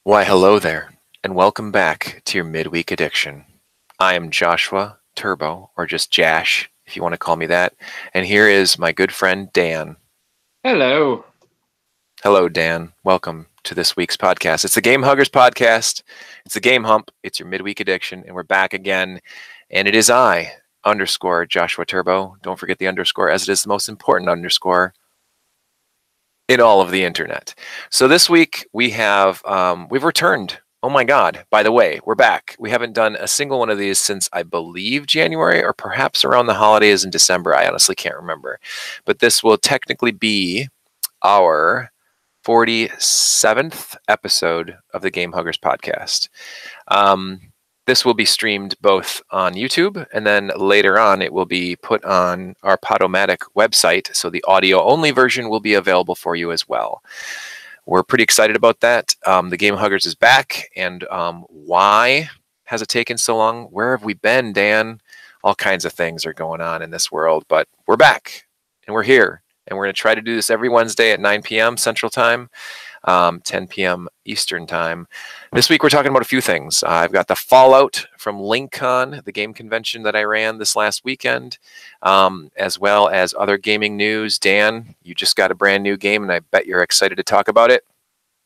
Why, hello there, and welcome back to your midweek addiction. I am Joshua Turbo, or just Jash, if you want to call me that, and here is my good friend Dan. Hello. Hello, Dan. Welcome to this week's podcast. It's the Game Huggers podcast. It's the Game Hump. It's your midweek addiction, and we're back again. And it is I, underscore Joshua Turbo. Don't forget the underscore, as it is the most important underscore in all of the internet. So this week we've returned. Oh my God, by the way, we're back. We haven't done a single one of these since I believe January or perhaps around the holidays in December. I honestly can't remember. But this will technically be our 47th episode of the Game Huggers podcast. This will be streamed both on YouTube, and then later on it will be put on our Podomatic website, so the audio-only version will be available for you as well. We're pretty excited about that. The Game Huggers is back, and why has it taken so long? Where have we been, Dan? All kinds of things are going on in this world, but we're back, and we're here, and we're going to try to do this every Wednesday at 9 p.m. Central Time. 10 p.m. Eastern Time. This week we're talking about a few things. I've got the fallout from LinkCon, the game convention that I ran this last weekend, as well as other gaming news. Dan, you just got a brand new game, and I bet you're excited to talk about it.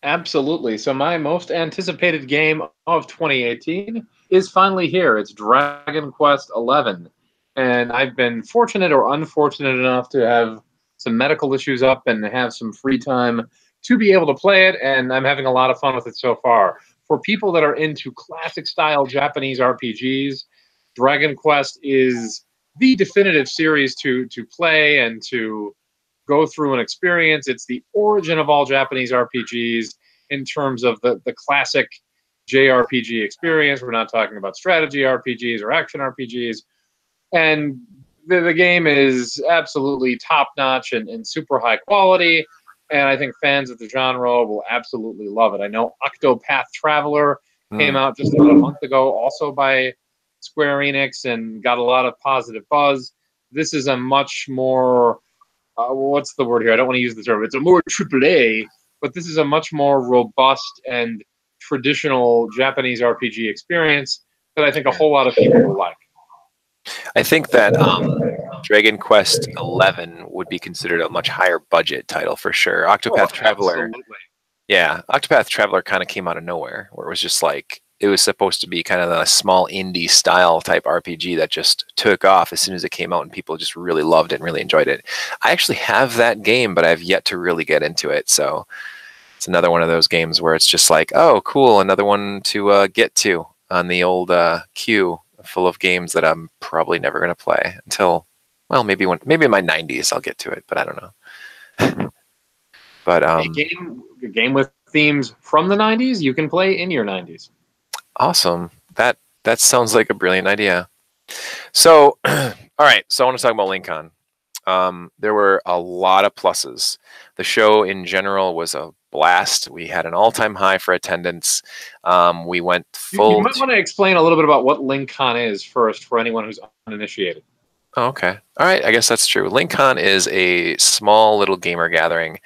Absolutely. So my most anticipated game of 2018 is finally here. It's Dragon Quest XI. And I've been fortunate or unfortunate enough to have some medical issues up and have some free time to be able to play it, and I'm having a lot of fun with it so far. For people that are into classic-style Japanese RPGs, Dragon Quest is the definitive series to play and to go through and experience. It's the origin of all Japanese RPGs in terms of the classic JRPG experience. We're not talking about strategy RPGs or action RPGs. And the game is absolutely top-notch and super high quality. And I think fans of the genre will absolutely love it. I know Octopath Traveler came out just about a month ago, also by Square Enix, and got a lot of positive buzz. This is a much more, what's the word here? I don't want to use the term. It's a more AAA, but this is a much more robust and traditional Japanese RPG experience that I think a whole lot of people will like. I think that Dragon Quest XI would be considered a much higher budget title for sure. Octopath Traveler, Absolutely. yeah, Octopath Traveler kind of came out of nowhere, where it was just like it was supposed to be kind of a small indie style type RPG that just took off as soon as it came out, and people just really loved it and really enjoyed it. I actually have that game, but I've yet to really get into it. So it's another one of those games where it's just like, oh, cool, another one to get to on the old queue full of games that I'm probably never going to play until, well, maybe in my 90s I'll get to it, but I don't know. But a game with themes from the 90s you can play in your 90s. Awesome. That sounds like a brilliant idea. So, all right. So I want to talk about LinkCon. There were a lot of pluses. The show in general was a blast. We had an all-time high for attendance. We went full. You might want to explain a little bit about what LinkCon is first for anyone who's uninitiated. Oh, okay. All right. I guess that's true. LinkCon is a small little gamer gathering.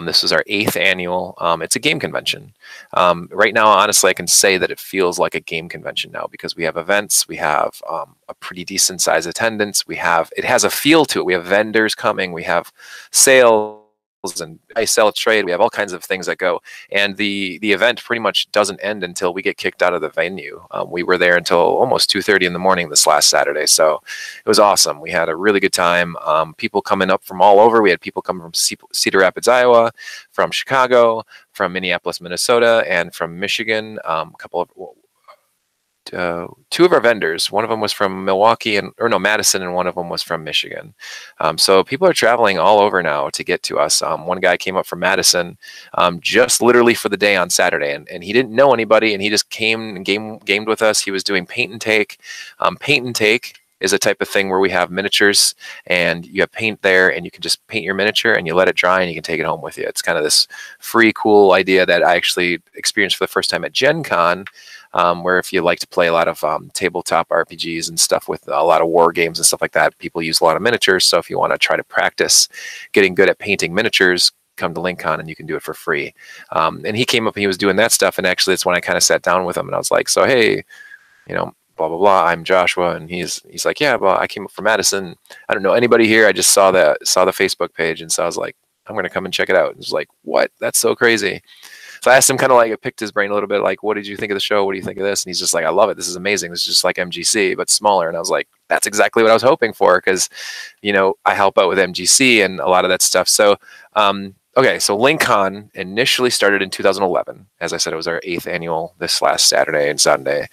This was our 8th annual. It's a game convention. Right now, honestly, I can say that it feels like a game convention now because we have events. We have a pretty decent size attendance. It has a feel to it. We have vendors coming. We have sales and I sell trade. We have all kinds of things that go, and the event pretty much doesn't end until we get kicked out of the venue. We were there until almost 2:30 in the morning this last Saturday, so it was awesome. We had a really good time. People coming up from all over. We had people coming from Cedar Rapids, Iowa, from Chicago, from Minneapolis, Minnesota, and from Michigan. A couple of two of our vendors. One of them was from Milwaukee Madison, and one of them was from Michigan. So people are traveling all over now to get to us. One guy came up from Madison just literally for the day on Saturday, and he didn't know anybody, and he just came and gamed with us. He was doing paint and take. Paint and take is a type of thing where we have miniatures and you have paint there and you can just paint your miniature and you let it dry and you can take it home with you. It's kind of this free, cool idea that I actually experienced for the first time at Gen Con, where if you like to play a lot of tabletop RPGs and stuff with a lot of war games and stuff like that, people use a lot of miniatures. So if you want to try to practice getting good at painting miniatures, come to LinkCon and you can do it for free. And he came up and he was doing that stuff. And actually, that's when I kind of sat down with him and I was like, so, hey, blah, blah, blah, I'm Joshua. And he's like, yeah, well, I came up from Madison. I don't know anybody here. I just saw the Facebook page. And so I was like, I'm going to come and check it out. And he was like, what? That's so crazy. So I asked him kind of like, I picked his brain a little bit, like, what did you think of the show? What do you think of this? And he's just like, I love it. This is amazing. This is just like MGC, but smaller. And I was like, that's exactly what I was hoping for. Because, I help out with MGC and a lot of that stuff. So, okay. So LinkCon initially started in 2011. As I said, it was our 8th annual this last Saturday and Sunday.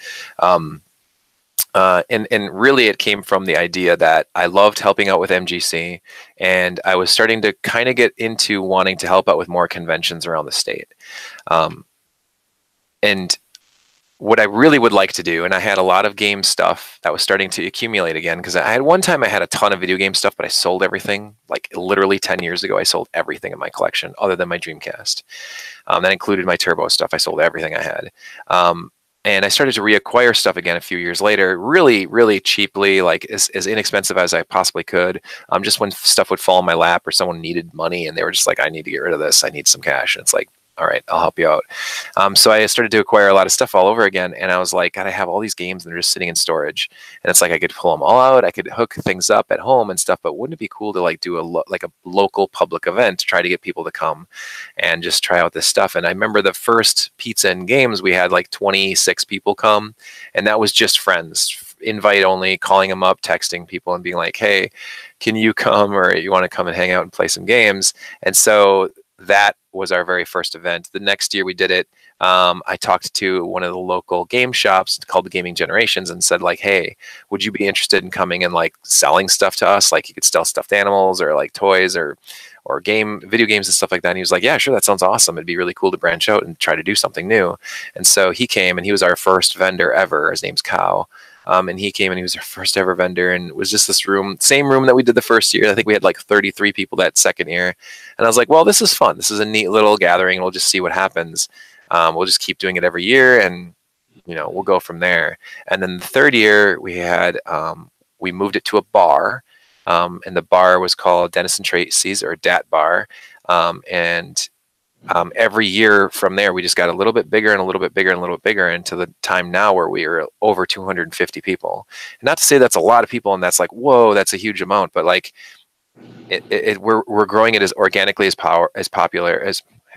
And really it came from the idea that I loved helping out with MGC, and I was starting to kind of get into wanting to help out with more conventions around the state. And what I really would like to do, and I had a lot of game stuff that was starting to accumulate again, because I had one time I had a ton of video game stuff, but I sold everything. Like literally 10 years ago, I sold everything in my collection other than my Dreamcast. That included my Turbo stuff. I sold everything I had. And I started to reacquire stuff again a few years later, really, really cheaply, like as inexpensive as I possibly could. Just when stuff would fall in my lap or someone needed money and they were just like, I need to get rid of this. I need some cash. And it's like, all right, I'll help you out. So I started to acquire a lot of stuff all over again. And I was like, God, I have all these games and they're just sitting in storage. And it's like, I could pull them all out. I could hook things up at home and stuff, but wouldn't it be cool to like do a local public event to try to get people to come and just try out this stuff? And I remember the first Pizza and Games, we had like 26 people come, and that was just friends, invite only, calling them up, texting people and being like, hey, can you come, or you want to come and hang out and play some games? And so that was our very first event. The next year we did it. I talked to one of the local game shops called the Gaming Generations and said like, hey, would you be interested in coming and like selling stuff to us? Like you could sell stuffed animals or like toys or video games and stuff like that. And he was like, yeah, sure. That sounds awesome. It'd be really cool to branch out and try to do something new. And so he came and he was our first vendor ever. His name's Cow. And he came and he was our first ever vendor, and it was just this room, same room that we did the first year. I think we had like 33 people that second year. And I was like, well, this is fun. This is a neat little gathering. We'll just see what happens. We'll just keep doing it every year and, we'll go from there. And then the third year we had, we moved it to a bar. And the bar was called Dennis and Tracy's, or Dat Bar. Every year from there, we just got a little bit bigger and a little bit bigger and a little bit bigger, into the time now where we are over 250 people. And not to say that's a lot of people and that's like, whoa, that's a huge amount, but like we're growing it as organically as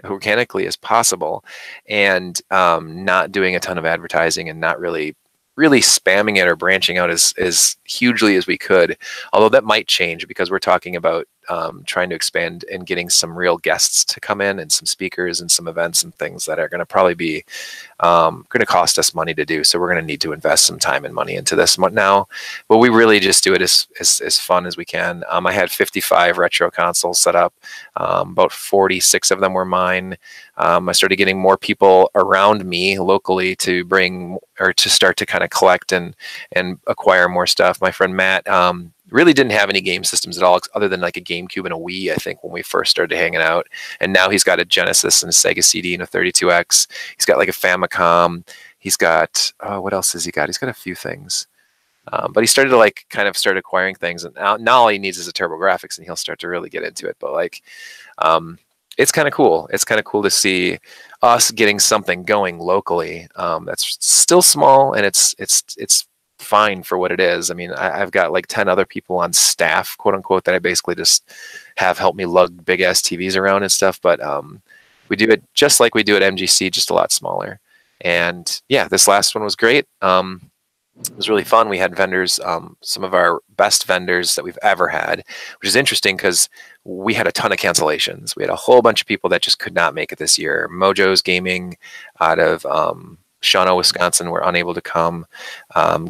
organically as possible, and not doing a ton of advertising and not really spamming it or branching out as hugely as we could. Although that might change, because we're talking about trying to expand and getting some real guests to come in and some speakers and some events and things that are going to probably be going to cost us money to do. So we're going to need to invest some time and money into this now. But we really just do it as fun as we can. I had 55 retro consoles set up. About 46 of them were mine. I started getting more people around me locally to bring, or to start to kind of collect and acquire more stuff. My friend Matt really didn't have any game systems at all, other than like a GameCube and a Wii, I think, when we first started hanging out. And now he's got a Genesis and a Sega CD and a 32X. He's got like a Famicom. He's got, what else has he got? He's got a few things. But he started to kind of start acquiring things. And now all he needs is a TurboGrafx, and he'll start to really get into it. But it's kind of cool. It's kind of cool to see us getting something going locally that's still small, and it's fine for what it is. I mean, I've got like 10 other people on staff, quote unquote, that I basically just have help me lug big ass TVs around and stuff. But we do it just like we do at MGC, just a lot smaller. And yeah, this last one was great. It was really fun. We had vendors, some of our best vendors that we've ever had, which is interesting because we had a ton of cancellations. We had a whole bunch of people that just could not make it this year. Mojo's Gaming out of Shawano, Wisconsin, were unable to come.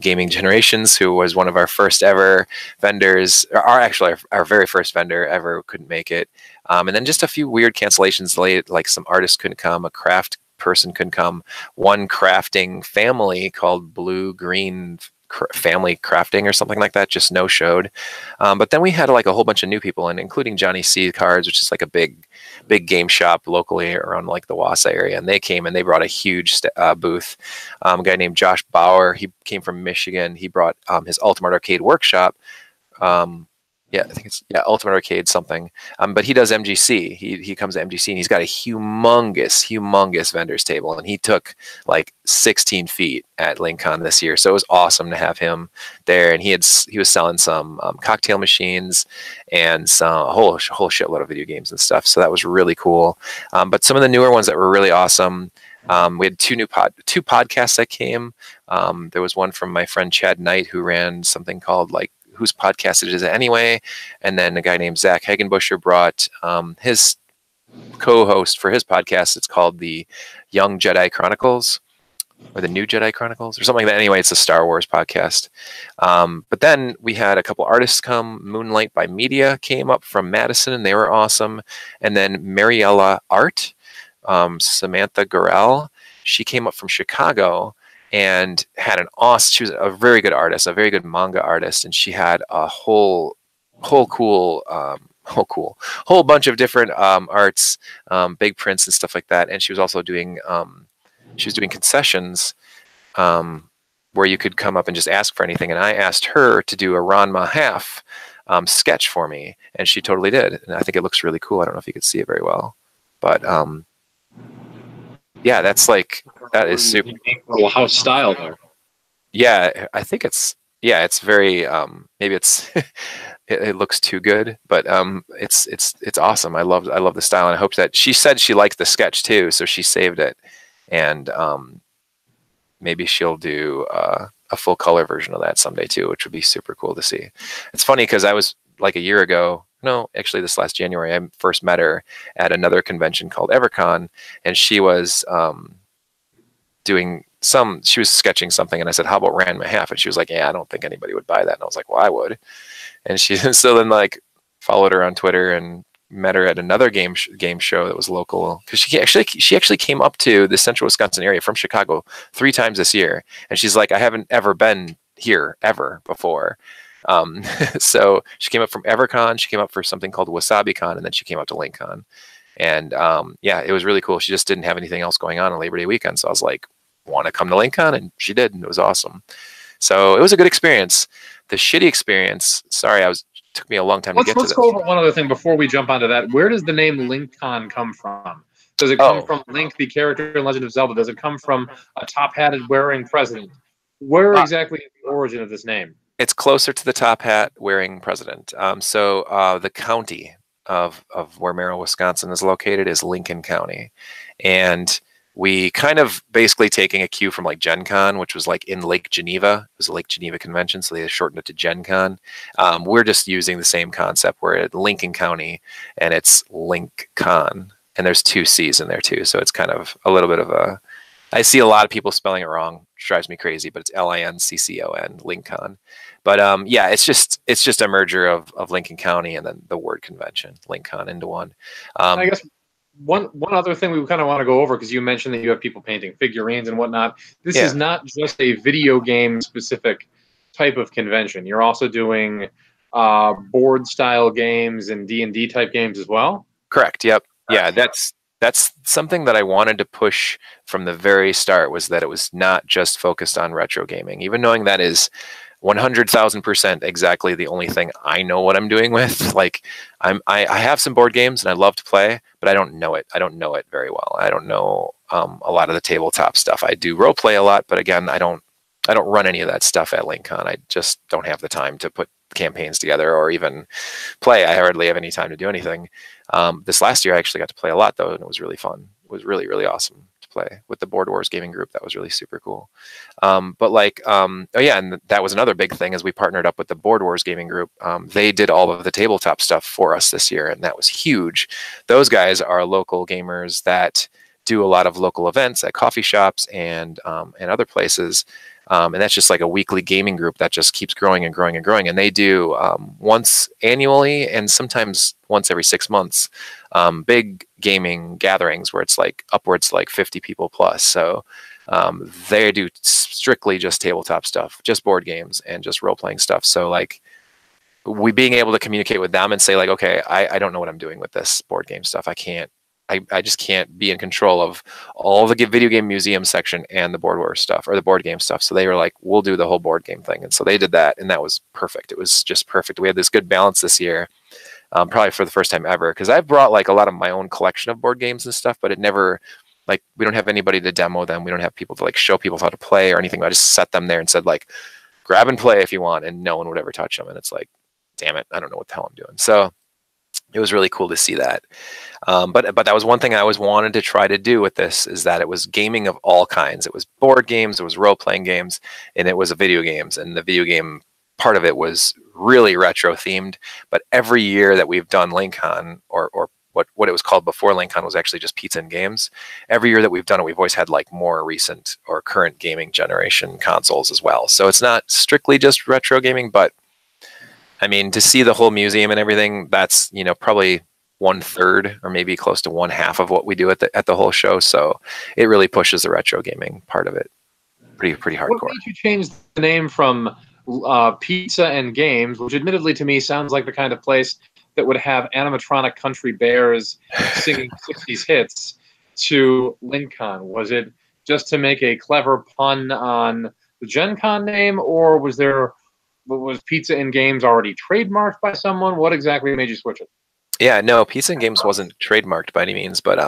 Gaming Generations, who was one of our first ever vendors, actually our very first vendor ever, couldn't make it. And then just a few weird cancellations late, like some artists couldn't come, a craft person couldn't come. One crafting family called Blue Green Family Crafting or something like that just no showed. But then we had like a whole bunch of new people, and including Johnny C Cards, which is like a big game shop locally around like the Wausau area, and they came and they brought a huge booth. A guy named Josh Bauer, he came from Michigan. He brought his Ultimate Arcade Workshop, Yeah, I think it's Ultimate Arcade something. But he does MGC. He comes to MGC and he's got a humongous vendors table, and he took like 16 feet at LinkCon this year. So it was awesome to have him there, and he was selling some cocktail machines and some a whole shitload of video games and stuff. So that was really cool. But some of the newer ones that were really awesome. We had two podcasts that came. There was one from my friend Chad Knight, who ran something called like Whose Podcast It Is Anyway, and then a guy named Zach Hagenbusher brought his co-host for his podcast. It's called the Young Jedi Chronicles, or the New Jedi Chronicles, or something like that. Anyway, it's a Star Wars podcast. But then we had a couple artists come. Moonlight by Media came up from Madison, and they were awesome. And then Mariella Art, Samantha Gorell, she came up from Chicago and had an awesome, she was a very good artist, a very good manga artist, and she had a whole bunch of different arts, big prints and stuff like that. And she was also doing concessions, where you could come up and just ask for anything. And I asked her to do a Ranma half sketch for me, and she totally did. And I think it looks really cool. I don't know if you could see it very well, but yeah, that is super. Little house style there. Yeah, I think it's very maybe it's it looks too good, but it's awesome. I love the style, and I hope that she said she liked the sketch too, so she saved it, and maybe she'll do a full color version of that someday too, which would be super cool to see. It's funny because I was like a year ago. No, actually, this last January, I first met her at another convention called EverCon, and she was she was sketching something, and I said, "How about Ranma half?" And she was like, "Yeah, I don't think anybody would buy that." And I was like, "Well, I would." And she so then like followed her on Twitter and met her at another game show that was local, because she actually came up to the central Wisconsin area from Chicago 3 times this year, and she's like, "I haven't ever been here ever before." So she came up from EverCon, she came up for something called WasabiCon, and then she came up to LinkCon. And yeah, it was really cool. She just didn't have anything else going on Labor Day weekend. So I was like, want to come to LinkCon? And she did, and it was awesome. So it was a good experience. The shitty experience, sorry, took me a long time to get to this. Let's go over one other thing before we jump onto that. Where does the name LinkCon come from? Does it come from Link, the character in Legend of Zelda? Does it come from a top-hatted wearing president? Where exactly is the origin of this name? It's closer to the top hat wearing president. So the county of where Merrill, Wisconsin is located is Lincoln County. And we kind of basically taking a cue from like Gen Con, which was like in Lake Geneva. It was a Lake Geneva convention, so they shortened it to Gen Con. We're just using the same concept. We're at Lincoln County, and it's Link Con. And there's 2 C's in there too. So it's kind of a little bit of a... I see a lot of people spelling it wrong, which drives me crazy, but it's Linccon, Lincoln. But yeah, it's just a merger of Lincoln County and then the word convention, Lincoln, into one. I guess one other thing we kind of want to go over, because you mentioned that you have people painting figurines and whatnot. This is not just a video game specific type of convention. You're also doing board style games and D&D type games as well. Correct. Yep. Yeah, that's something that I wanted to push from the very start, was that it was not just focused on retro gaming, even knowing that is 100,000% exactly the only thing I know what I'm doing with. Like I have some board games and I love to play, but I don't know it. I don't know it very well. I don't know a lot of the tabletop stuff. I do role play a lot, but again, I don't run any of that stuff at LinkCon. I just don't have the time to put campaigns together or even play. I hardly have any time to do anything. This last year I actually got to play a lot though, and it was really fun. It was really, really awesome to play with the Board Wars gaming group. That was really super cool. But like, oh yeah, and that was another big thing, as we partnered up with the Board Wars gaming group. They did all of the tabletop stuff for us this year, and that was huge. Those guys are local gamers that do a lot of local events at coffee shops and other places. And that's just like a weekly gaming group that just keeps growing and growing and growing. And they do once annually and sometimes once every 6 months, big gaming gatherings where it's like upwards like 50 people plus. So they do strictly just tabletop stuff, just board games and just role-playing stuff. So like we being able to communicate with them and say like, okay, I don't know what I'm doing with this board game stuff. I can't I just can't be in control of all the video game museum section and the board war stuff or the board game stuff. So they were like, we'll do the whole board game thing. And so they did that, and that was perfect. It was just perfect. We had this good balance this year, probably for the first time ever, because I've brought like a lot of my own collection of board games and stuff, but it never, like, we don't have anybody to demo them. We don't have people to like show people how to play or anything. I just set them there and said like, grab and play if you want, and no one would ever touch them. And it's like, damn it, I don't know what the hell I'm doing. So it was really cool to see that. But that was one thing I always wanted to try to do with this, is that it was gaming of all kinds. It was board games, it was role-playing games, and it was video games. And the video game part of it was really retro themed. But every year that we've done LinkCon, or what it was called before LinkCon was actually just Pizza and Games. Every year that we've done it, we've always had like more recent or current gaming generation consoles as well. So it's not strictly just retro gaming, but I mean, to see the whole museum and everything, that's, you know, probably 1/3 or maybe close to 1/2 of what we do at the whole show. So it really pushes the retro gaming part of it pretty hardcore. What made you change the name from Pizza and Games, which admittedly to me sounds like the kind of place that would have animatronic country bears singing 60s hits, to LinkCon? Was it just to make a clever pun on the Gen Con name, or was Pizza and Games already trademarked by someone? What exactly made you switch it? Yeah, no, Pizza and Games wasn't trademarked by any means, but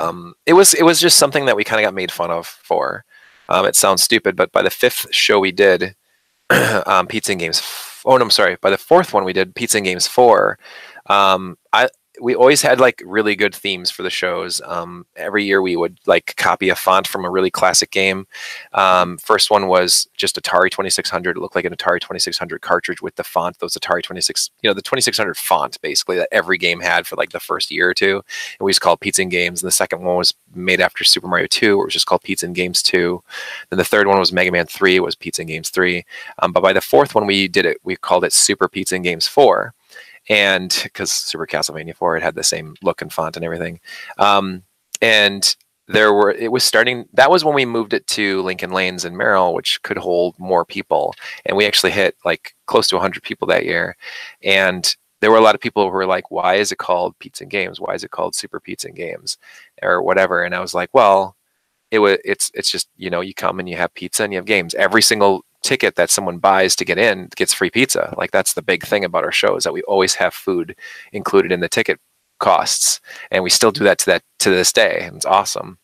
it was just something that we kind of got made fun of for. It sounds stupid, but by the 5th show we did, Pizza and Games. Oh no, I'm sorry. By the 4th one we did, Pizza and Games 4. We always had like really good themes for the shows. Every year we would like copy a font from a really classic game. First one was just Atari 2600. It looked like an Atari 2600 cartridge with the font. Those Atari 26, you know, the 2600 font basically that every game had for like the first year or two. And we just called Pizza and Games. And the second one was made after Super Mario 2, where it was just called Pizza and Games 2. Then the third one was Mega Man 3. It was Pizza and Games 3. But by the 4th one we did it, we called it Super Pizza and Games 4. And because Super Castlevania 4, it had the same look and font and everything. And it was starting, that was when we moved it to Lincoln Lanes in Merrill, which could hold more people. And we actually hit like close to 100 people that year. And there were a lot of people who were like, why is it called Pizza and Games? Why is it called Super Pizza and Games or whatever? And I was like, well, it's just, you know, you come and you have pizza and you have games. Every single ticket that someone buys to get in gets free pizza. Like, that's the big thing about our show, is that we always have food included in the ticket costs, and we still do that to this day. And it's awesome.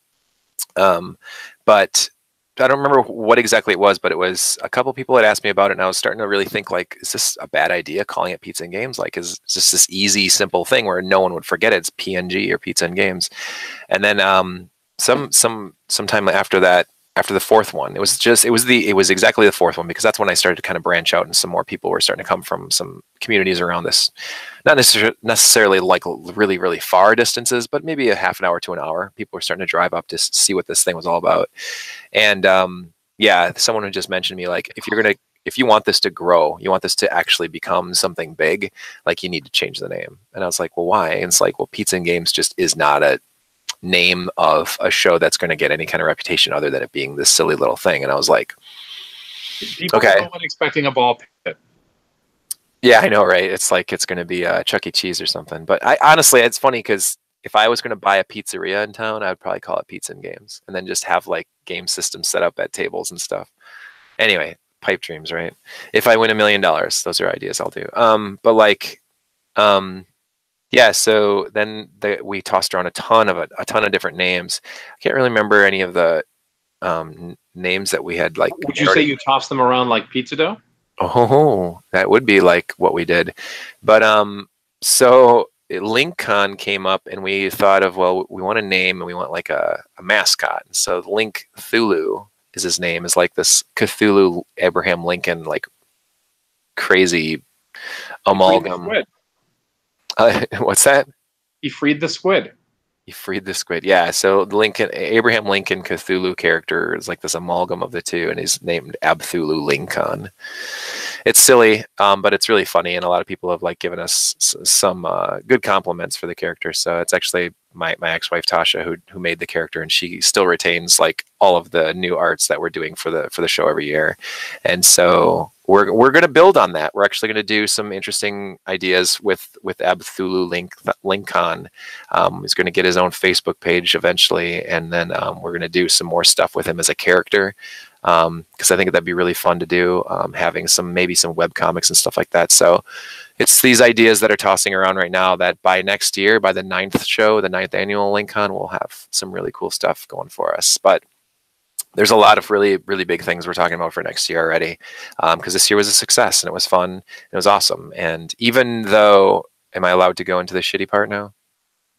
But I don't remember what exactly it was, but it was a couple people had asked me about it, and I was starting to really think, like, is this a bad idea calling it Pizza and Games? Like, is just this easy, simple thing where no one would forget it? It's PNG or Pizza and Games. And then sometime after that, after the 4th one, it was exactly the 4th one, because that's when I started to kind of branch out, and some more people were starting to come from some communities around this, not necessarily like really, really far distances, but maybe a half an hour to an hour. People were starting to drive up to see what this thing was all about. And yeah, someone had just mentioned to me, like, if you want this to grow, you want this to actually become something big, like, you need to change the name. And I was like, well, why? And it's like, well, Pizza and Games just is not a name of a show that's going to get any kind of reputation other than it being this silly little thing. And I was like, people okay, go in expecting a ball pit. Yeah, I know, right? It's like it's going to be Chuck E. Cheese or something. But honestly, it's funny, because if I was going to buy a pizzeria in town, I would probably call it Pizza and Games, and then just have like game systems set up at tables and stuff. Anyway, pipe dreams, right? If I win $1 million, those are ideas I'll do. But like, yeah, so then we tossed around a ton of different names. I can't really remember any of the names that we had. Like, would you say you tossed them around like pizza dough? Oh, that would be like what we did. But so LinkCon came up, and we thought of, well, we want a name, and we want like a mascot. And so Link Thulu is his name, is like this Cthulhu Abraham Lincoln, like crazy amalgam. What's that? He freed the squid. He freed the squid. Yeah. So Abraham Lincoln Cthulhu character is like this amalgam of the two, and he's named Abthulu Lincoln. It's silly, but it's really funny, and a lot of people have like given us some good compliments for the character. So it's actually my ex-wife Tasha who made the character, and she still retains like all of the new arts that we're doing for the show every year. And so we're going to build on that. We're actually going to do some interesting ideas with Abthulu Lincoln. He's going to get his own Facebook page eventually, and then we're going to do some more stuff with him as a character, because I think that'd be really fun to do, having maybe some web comics and stuff like that. So it's these ideas that are tossing around right now that by next year, by the 9th show, the 9th annual Lincoln, we'll have some really cool stuff going for us. But there's a lot of really, really big things we're talking about for next year already, because this year was a success and it was fun and it was awesome. And even though, am I allowed to go into the shitty part now?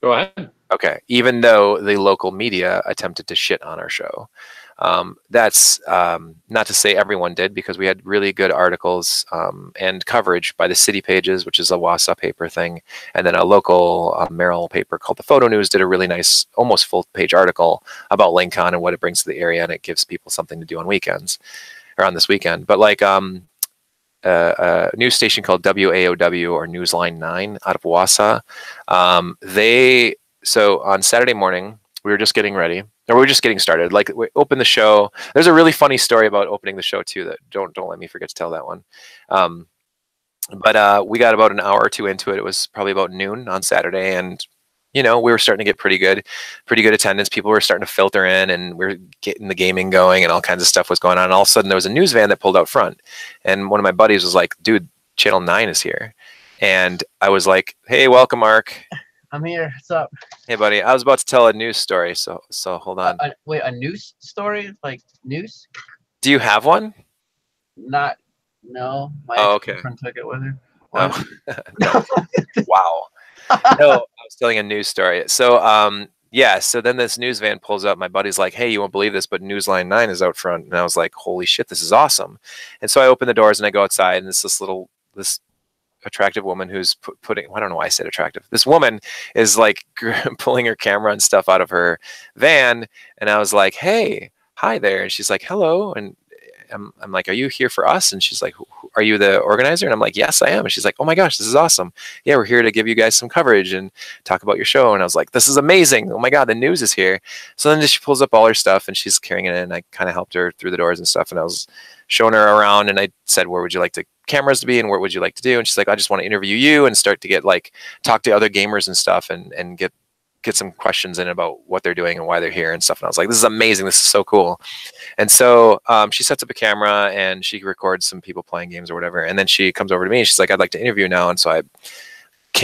Go ahead. Okay. Even though the local media attempted to shit on our show, that's not to say everyone did, because we had really good articles and coverage by the city pages, which is a Wausau paper thing, and then a local Merrill paper called the Photo News did a really nice, almost full-page article about Lincoln and what it brings to the area, and it gives people something to do on weekends, or on this weekend. But like a news station called WAOW, or Newsline 9 out of Wausau, so on Saturday morning, we were just getting ready, or we were just getting started. Like, we opened the show. There's a really funny story about opening the show too, that don't let me forget to tell that one. But we got about an hour or two into it. It was probably about noon on Saturday, and we were starting to get pretty good attendance. People were starting to filter in, and we were getting the gaming going, and all kinds of stuff was going on. And all of a sudden, there was a news van that pulled out front, and one of my buddies was like, "Dude, Channel 9 is here," and I was like, "Hey, welcome, Mark." I'm here. What's up? Hey, buddy. I was about to tell a news story, so hold on. Wait, a news story? Like news? Do you have one? No. My ex-girlfriend took it with her. Oh. No. Wow. No, I was telling a news story. So, yeah. So then this news van pulls up. My buddy's like, "Hey, you won't believe this, but Newsline 9 is out front." And I was like, "Holy shit, this is awesome!" And so I open the doors and I go outside, and this attractive woman who's putting, I don't know why I said attractive. This woman is like pulling her camera and stuff out of her van. And I was like, "Hey, hi there." And she's like, "Hello." And I'm like, "Are you here for us?" And she's like, "Are you the organizer?" And I'm like, "Yes, I am." And she's like, "Oh my gosh, this is awesome. Yeah, we're here to give you guys some coverage and talk about your show." And I was like, "This is amazing. Oh my God, the news is here." So then she pulls up all her stuff and she's carrying it in. I kind of helped her through the doors and stuff. And I was showing her around, and I said, "Where would you like the cameras to be, and what would you like to do?" And she's like, "I just want to interview you and start to get talk to other gamers and stuff, and get some questions in about what they're doing and why they're here and stuff." And I was like, "This is amazing. This is so cool." And so she sets up a camera and she records some people playing games or whatever. And then she comes over to me and she's like, "I'd like to interview now." And so I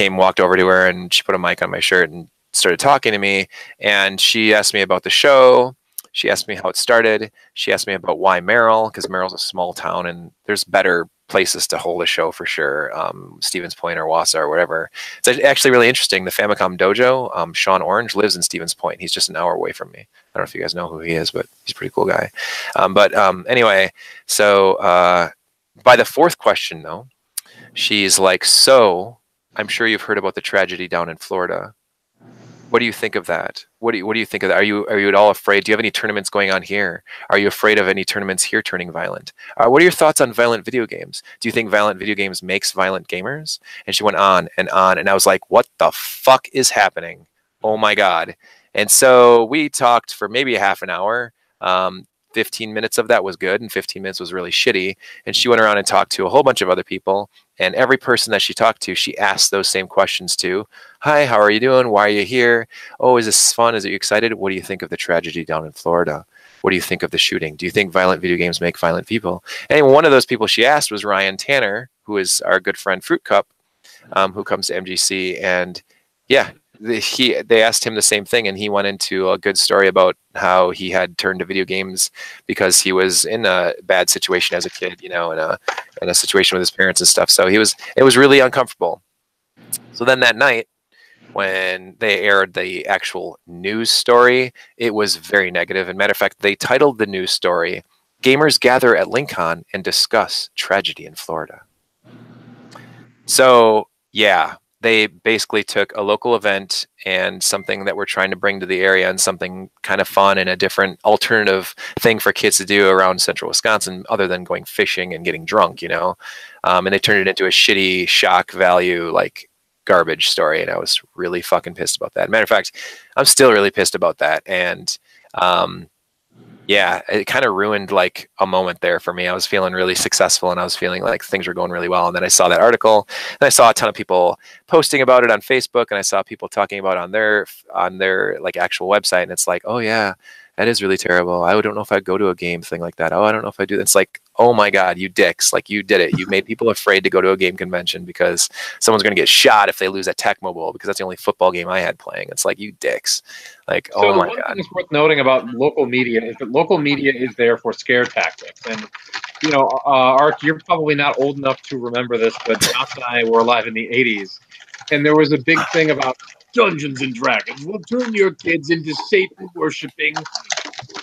walked over to her, and she put a mic on my shirt and started talking to me. And she asked me about the show. She asked me how it started. She asked me about why Merrill, because Merrill's a small town and there's better places to hold a show for sure. Stevens Point or Wausau or whatever. It's actually really interesting. The Famicom Dojo, Sean Orange lives in Stevens Point. He's just an hour away from me. I don't know if you guys know who he is, but he's a pretty cool guy. Anyway, so by the fourth question though, she's like, "So I'm sure you've heard about the tragedy down in Florida. What do you think of that? What do you think of that? Are you at all afraid? Do you have any tournaments going on here? Are you afraid of any tournaments here turning violent? What are your thoughts on violent video games? Do you think violent video games makes violent gamers?" And she went on, and I was like, "What the fuck is happening? Oh my God." And so we talked for maybe a half an hour. 15 minutes of that was good, and 15 minutes was really shitty. And she went around and talked to a whole bunch of other people. And every person that she talked to, she asked those same questions to. "Hi, how are you doing? Why are you here? Oh, is this fun? Are you excited? What do you think of the tragedy down in Florida? What do you think of the shooting? Do you think violent video games make violent people?" And one of those people she asked was Ryan Tanner, who is our good friend Fruit Cup, who comes to MGC. And yeah, they asked him the same thing, and he went into a good story about how he had turned to video games because he was in a bad situation as a kid, in a situation with his parents and stuff. So it was really uncomfortable. So then that night, when they aired the actual news story, it was very negative. And matter of fact, they titled the news story, "Gamers Gather at Lincoln and Discuss Tragedy in Florida." So yeah, they basically took a local event and something that we're trying to bring to the area and something kind of fun and a different alternative thing for kids to do around central Wisconsin other than going fishing and getting drunk, and they turned it into a shitty shock value, garbage story. And I was really fucking pissed about that. Matter of fact, I'm still really pissed about that. And Yeah, it kind of ruined like a moment there for me. I was feeling really successful and I was feeling like things were going really well. And then I saw that article and I saw a ton of people posting about it on Facebook and I saw people talking about it on their like actual website. And it's like, oh yeah, that is really terrible. I don't know if I'd go to a game thing like that. Oh, I don't know if I do. It's like, oh my God, you dicks. Like you did it. You made people afraid to go to a game convention because someone's going to get shot if they lose at Tech Mobile because that's the only football game I had playing. It's like, you dicks. Like, So oh my one God. thing that's worth noting about local media is that local media is there for scare tactics. And, you know, Art, you're probably not old enough to remember this, but Josh and I were alive in the 80s. And there was a big thing about Dungeons and Dragons will turn your kids into Satan-worshipping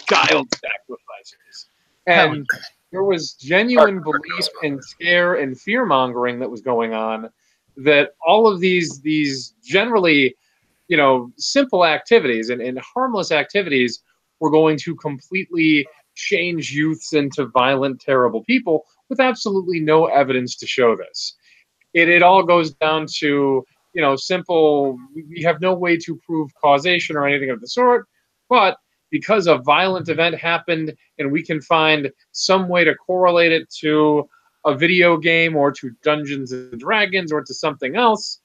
child sacrifices. And there was genuine belief and scare and fear-mongering that was going on that all of these generally, you know, simple activities and harmless activities were going to completely change youths into violent, terrible people with absolutely no evidence to show this. It all goes down to, you know, simple, we have no way to prove causation or anything of the sort, but because a violent event happened and we can find some way to correlate it to a video game or to Dungeons and Dragons or to something else,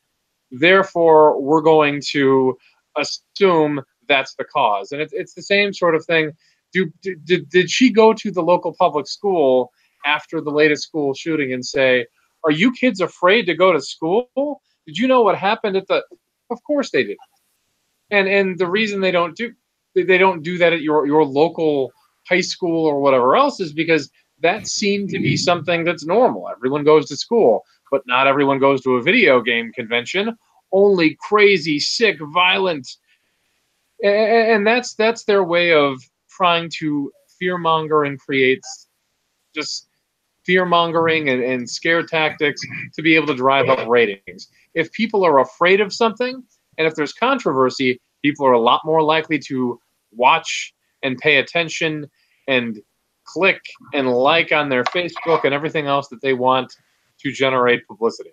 therefore we're going to assume that's the cause. And it's the same sort of thing. Did she go to the local public school after the latest school shooting and say, are you kids afraid to go to school? Did you know what happened at the... Of course they did. And the reason they don't do that at your local high school or whatever else is because that seemed to be something that's normal. Everyone goes to school, but not everyone goes to a video game convention. Only crazy, sick, violent, and that's their way of trying to fearmonger and create just fear-mongering and scare tactics to be able to drive up ratings. If people are afraid of something, and if there's controversy, people are a lot more likely to watch and pay attention and click and like on their Facebook and everything else that they want to generate publicity.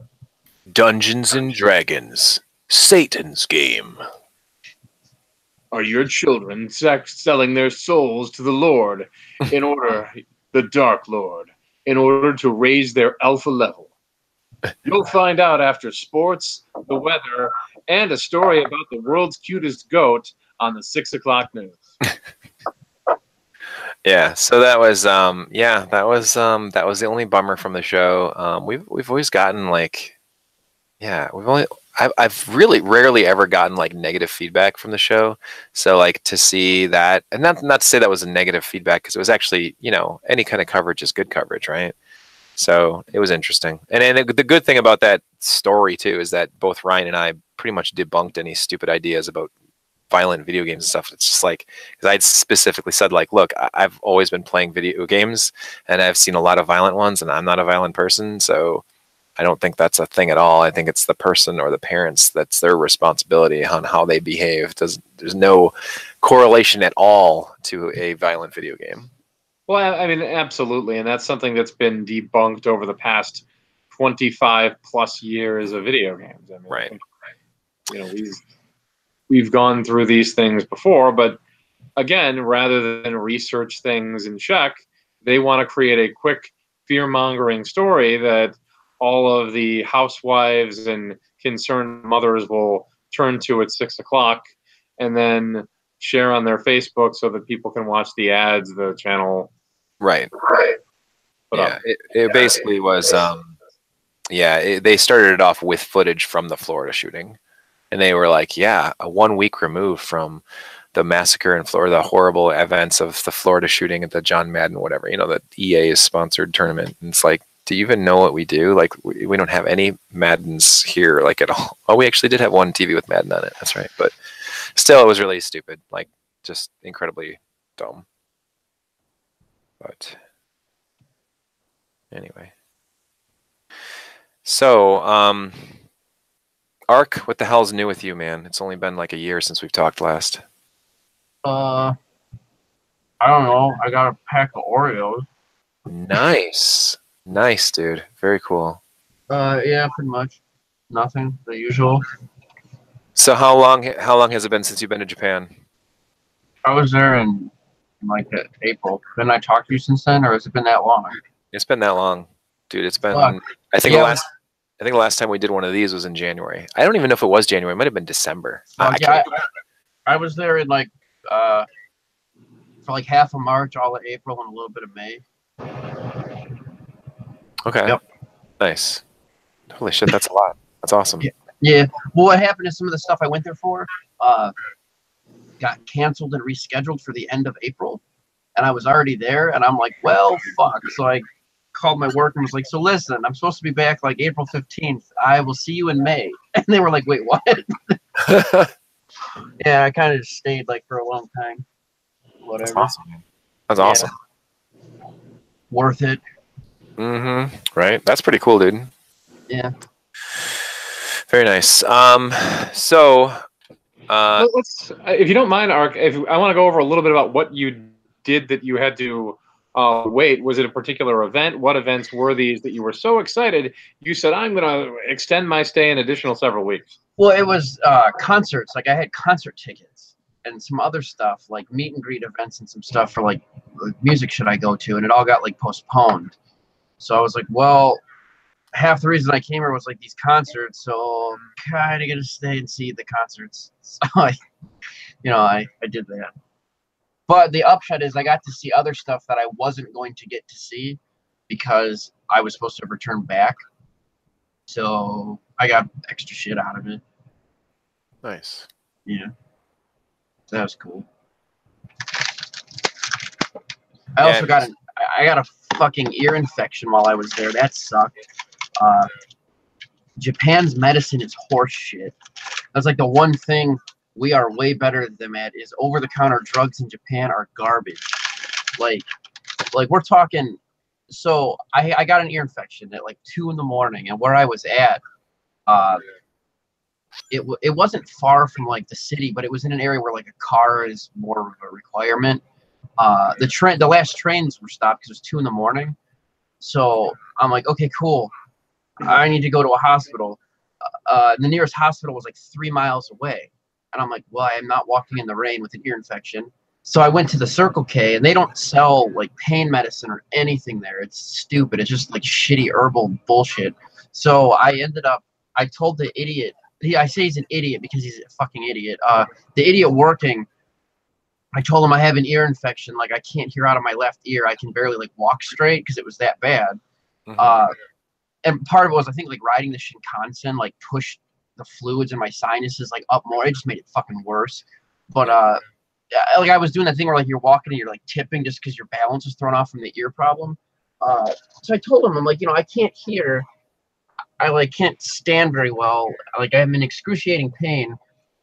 Dungeons and Dragons, Satan's game. Are your children selling their souls to the Lord in order, the Dark Lord, in order to raise their alpha level? You'll find out after sports, the weather, and a story about the world's cutest goat on the 6 o'clock news. Yeah, so that was that was the only bummer from the show. We've always gotten like, yeah, I've really rarely ever gotten like negative feedback from the show. So like to see that, and not to say that was a negative feedback because it was actually, you know, any kind of coverage is good coverage, right? So it was interesting. And the good thing about that story too is that both Ryan and I pretty much debunked any stupid ideas about violent video games and stuff. It's just like, because I'd specifically said like, look, I've always been playing video games and I've seen a lot of violent ones and I'm not a violent person. So I don't think that's a thing at all. I think it's the person or the parents that's their responsibility on how they behave. There's no correlation at all to a violent video game. Well, I mean, absolutely. And that's something that's been debunked over the past 25 plus years of video games. I mean, right. I think, you know, we've gone through these things before, but again, rather than research things and check, they want to create a quick fear-mongering story that all of the housewives and concerned mothers will turn to at 6 o'clock and then share on their Facebook so that people can watch the ads the channel. Right. Yeah, it basically was, they started it off with footage from the Florida shooting. And they were like, yeah, a 1 week removed from the massacre in Florida, the horrible events of the Florida shooting at the John Madden, whatever, you know, the EA is sponsored tournament. And it's like, do you even know what we do? Like, we don't have any Maddens here, like at all. Oh, we actually did have one TV with Madden on it. That's right. But still, it was really stupid, like just incredibly dumb. But anyway. So, Ark, what the hell's new with you, man? It's only been like a year since we've talked last. I don't know. I got a pack of Oreos. Nice. Nice, dude. Very cool. Yeah, pretty much. Nothing. The usual. So how long has it been since you've been to Japan? I was there in in like April. Didn't I talk to you since then, or has it been that long? It's been that long, dude. It's been. Fuck. I think Yeah. the last time we did one of these was in January. I don't even know if it was January. It might have been December. I was there in like for like half of March, all of April, and a little bit of May. Okay. Yep. Nice. Holy shit, that's a lot. That's awesome. Yeah. Well, what happened is some of the stuff I went there for got canceled and rescheduled for the end of April, and I was already there, and I'm like, well, fuck. So I called my work and was like, so listen, I'm supposed to be back like April 15th. I will see you in May. And they were like, wait, what? Yeah, I kind of just stayed like for a long time. Whatever. That's awesome, man. That's awesome. Worth it. Mm-hmm. Right? That's pretty cool, dude. Yeah. Very nice. So let's, if you don't mind, Ark, I want to go over a little bit about what you did that you had to wait. Was it a particular event? What events were these that you were so excited you said, I'm going to extend my stay an additional several weeks? Well, it was concerts. Like I had concert tickets and some other stuff, like meet and greet events and some stuff for like music should I go to, and it all got like postponed. So I was like, well, half the reason I came here was like these concerts, so I'm kind of gonna stay and see the concerts. So I did that. But the upshot is I got to see other stuff that I wasn't going to get to see because I was supposed to return back. So I got extra shit out of it. nice. Yeah. So that was cool. I also got I got a fucking ear infection while I was there. That sucked. Japan's medicine is horse shit. That's like the one thing we are way better than them at is over-the-counter drugs in Japan are garbage. Like we're talking. So I got an ear infection at like 2 in the morning, and where I was at, it wasn't far from like the city, but it was in an area where like a car is more of a requirement. The last trains were stopped because it was 2 in the morning. So I'm like, okay, cool. I need to go to a hospital. The nearest hospital was like 3 miles away. And I'm like, well, I am not walking in the rain with an ear infection. So I went to the Circle K, and they don't sell like pain medicine or anything there. It's stupid. It's just like shitty herbal bullshit. So I told the idiot, I say he's an idiot because he's a fucking idiot. The idiot working, I told him I have an ear infection. Like I can't hear out of my left ear. I can barely like walk straight because it was that bad. Mm-hmm. And part of it was I think like riding the Shinkansen like pushed the fluids in my sinuses like up more. It just made it fucking worse. But like I was doing that thing where like you're walking and you're like tipping just because your balance is thrown off from the ear problem. So I told him, I'm like, I can't hear. I like can't stand very well. Like I'm in excruciating pain.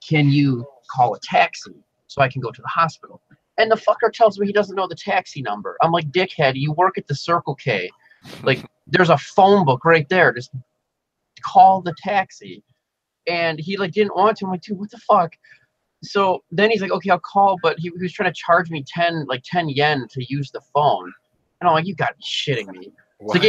Can you call a taxi so I can go to the hospital? And the fucker tells me he doesn't know the taxi number. I'm like, dickhead, you work at the Circle K. Like there's a phone book right there. Just call the taxi. And he like didn't want to. I'm like, dude, what the fuck? So then he's like, okay, I'll call, but he was trying to charge me 10 yen to use the phone. And I'm like, you gotta be shitting me. What? So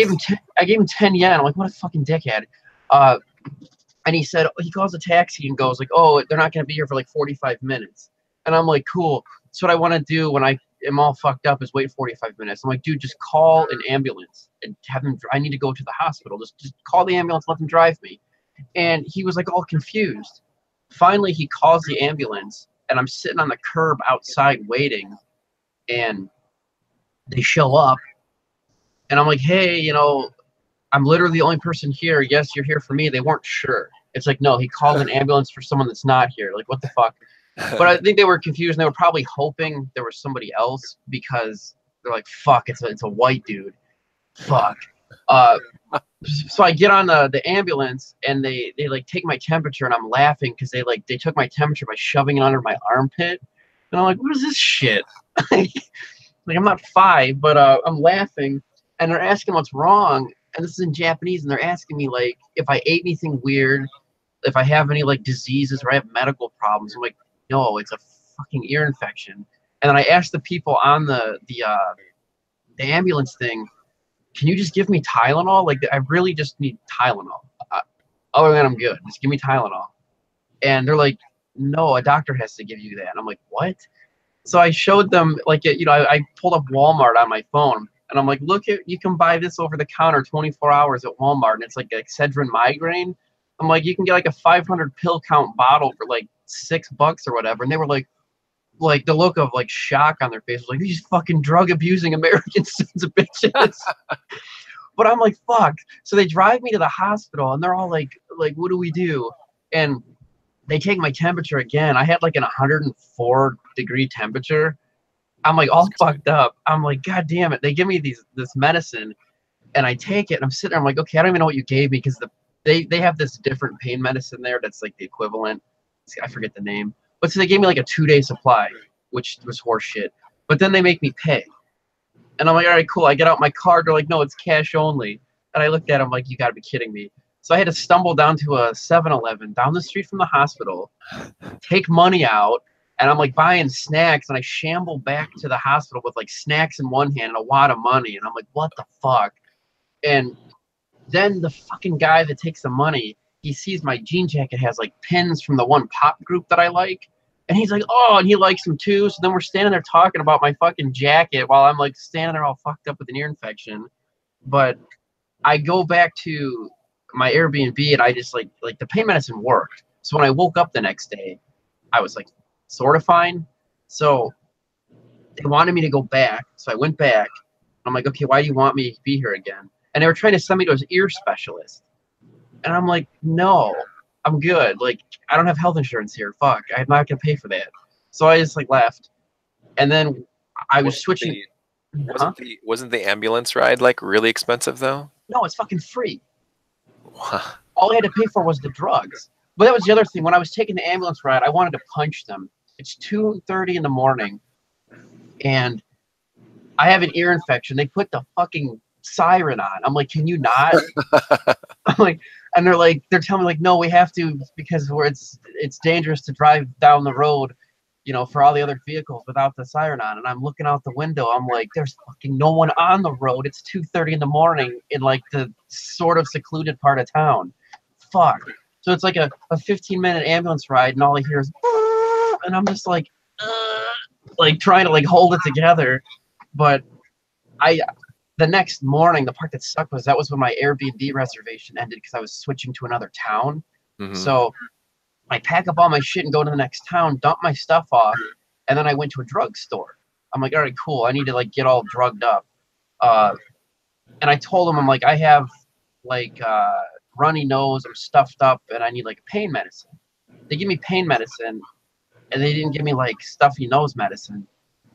I gave him 10 yen. I'm like, what a fucking dickhead. And he said, he calls a taxi and goes like, oh, they're not gonna be here for like 45 minutes. And I'm like, cool. So what I want to do when I am all fucked up is wait 45 minutes. I'm like, dude, just call an ambulance and have them. I need to go to the hospital. Just call the ambulance, let them drive me. And he was like all confused. Finally, he calls the ambulance, and I'm sitting on the curb outside waiting, and they show up, and I'm like, hey, I'm literally the only person here. Yes, you're here for me. They weren't sure. It's like, no, he called an ambulance for someone that's not here. Like, what the fuck? But I think they were confused, and they were probably hoping there was somebody else because they're like, fuck, it's a white dude. Fuck. So I get on the ambulance, and they like take my temperature, and I'm laughing because they took my temperature by shoving it under my armpit, and I'm like, what is this shit? Like I'm not 5, but I'm laughing, and they're asking what's wrong, and this is in Japanese, and they're asking me like if I ate anything weird, if I have any like diseases or I have medical problems. I'm like, no, it's a fucking ear infection. And then I asked the people on the ambulance thing, can you just give me Tylenol? Like, I really just need Tylenol. Other than I'm good. Just give me Tylenol. And they're like, no, a doctor has to give you that. And I'm like, what? So I showed them, like, I pulled up Walmart on my phone, and I'm like, look, you can buy this over the counter 24 hours at Walmart, and it's like Excedrin migraine. I'm like, you can get like a 500 pill count bottle for like $6 or whatever. And they were like the look of like shock on their face was like, these fucking drug abusing American sons of bitches. But I'm like, fuck. So they drive me to the hospital, and they're all like, what do we do? And they take my temperature again. I had like an 104-degree temperature. I'm like all fucked up. I'm like, God damn it. They give me this medicine, and I take it, and I'm sitting there. I'm like, okay, I don't even know what you gave me, because they have this different pain medicine there that's like the equivalent. I forget the name. But so they gave me like a 2-day supply, which was horse shit. But then they make me pay. And I'm like, all right, cool. I get out my card. They're like, no, it's cash only. And I looked at them like, you got to be kidding me. So I had to stumble down to a 7-Eleven down the street from the hospital, take money out, and I'm like buying snacks, and I shamble back to the hospital with like snacks in one hand and a wad of money. And I'm like, what the fuck? And then the fucking guy that takes the money, he sees my jean jacket has like pins from the one pop group that I like. And he's like, oh, and he likes them too. So then we're standing there talking about my fucking jacket while I'm like standing there all fucked up with an ear infection. But I go back to my Airbnb, and I just like the pain medicine worked. So when I woke up the next day, I was like sort of fine. So they wanted me to go back. So I went back. I'm like, okay, why do you want me to be here again? And they were trying to send me to his ear specialist. And I'm like, no, I'm good. Like, I don't have health insurance here. Fuck, I'm not gonna pay for that. So I just like left. And then I was switching. Wasn't the ambulance ride like really expensive though? No, it's fucking free. All I had to pay for was the drugs. But that was the other thing. When I was taking the ambulance ride, I wanted to punch them. It's 2:30 in the morning, and I have an ear infection. They put the fucking siren on. I'm like, can you not? I'm like, and they're telling me like, no, we have to, because it's dangerous to drive down the road, for all the other vehicles without the siren on. And I'm looking out the window. I'm like, there's fucking no one on the road. It's 2:30 in the morning in like the sort of secluded part of town. Fuck. So it's like a 15-minute ambulance ride, and all I hear is, and I'm just like trying to like hold it together. But the next morning, the part that sucked was that was when my Airbnb reservation ended, because I was switching to another town. Mm-hmm. So I pack up all my shit and go to the next town, dump my stuff off, and then I went to a drugstore. I'm like, all right, cool. I need to like get all drugged up. And I told them, I'm like, I have like runny nose, I'm stuffed up, and I need like pain medicine. They give me pain medicine, and they didn't give me like stuffy nose medicine.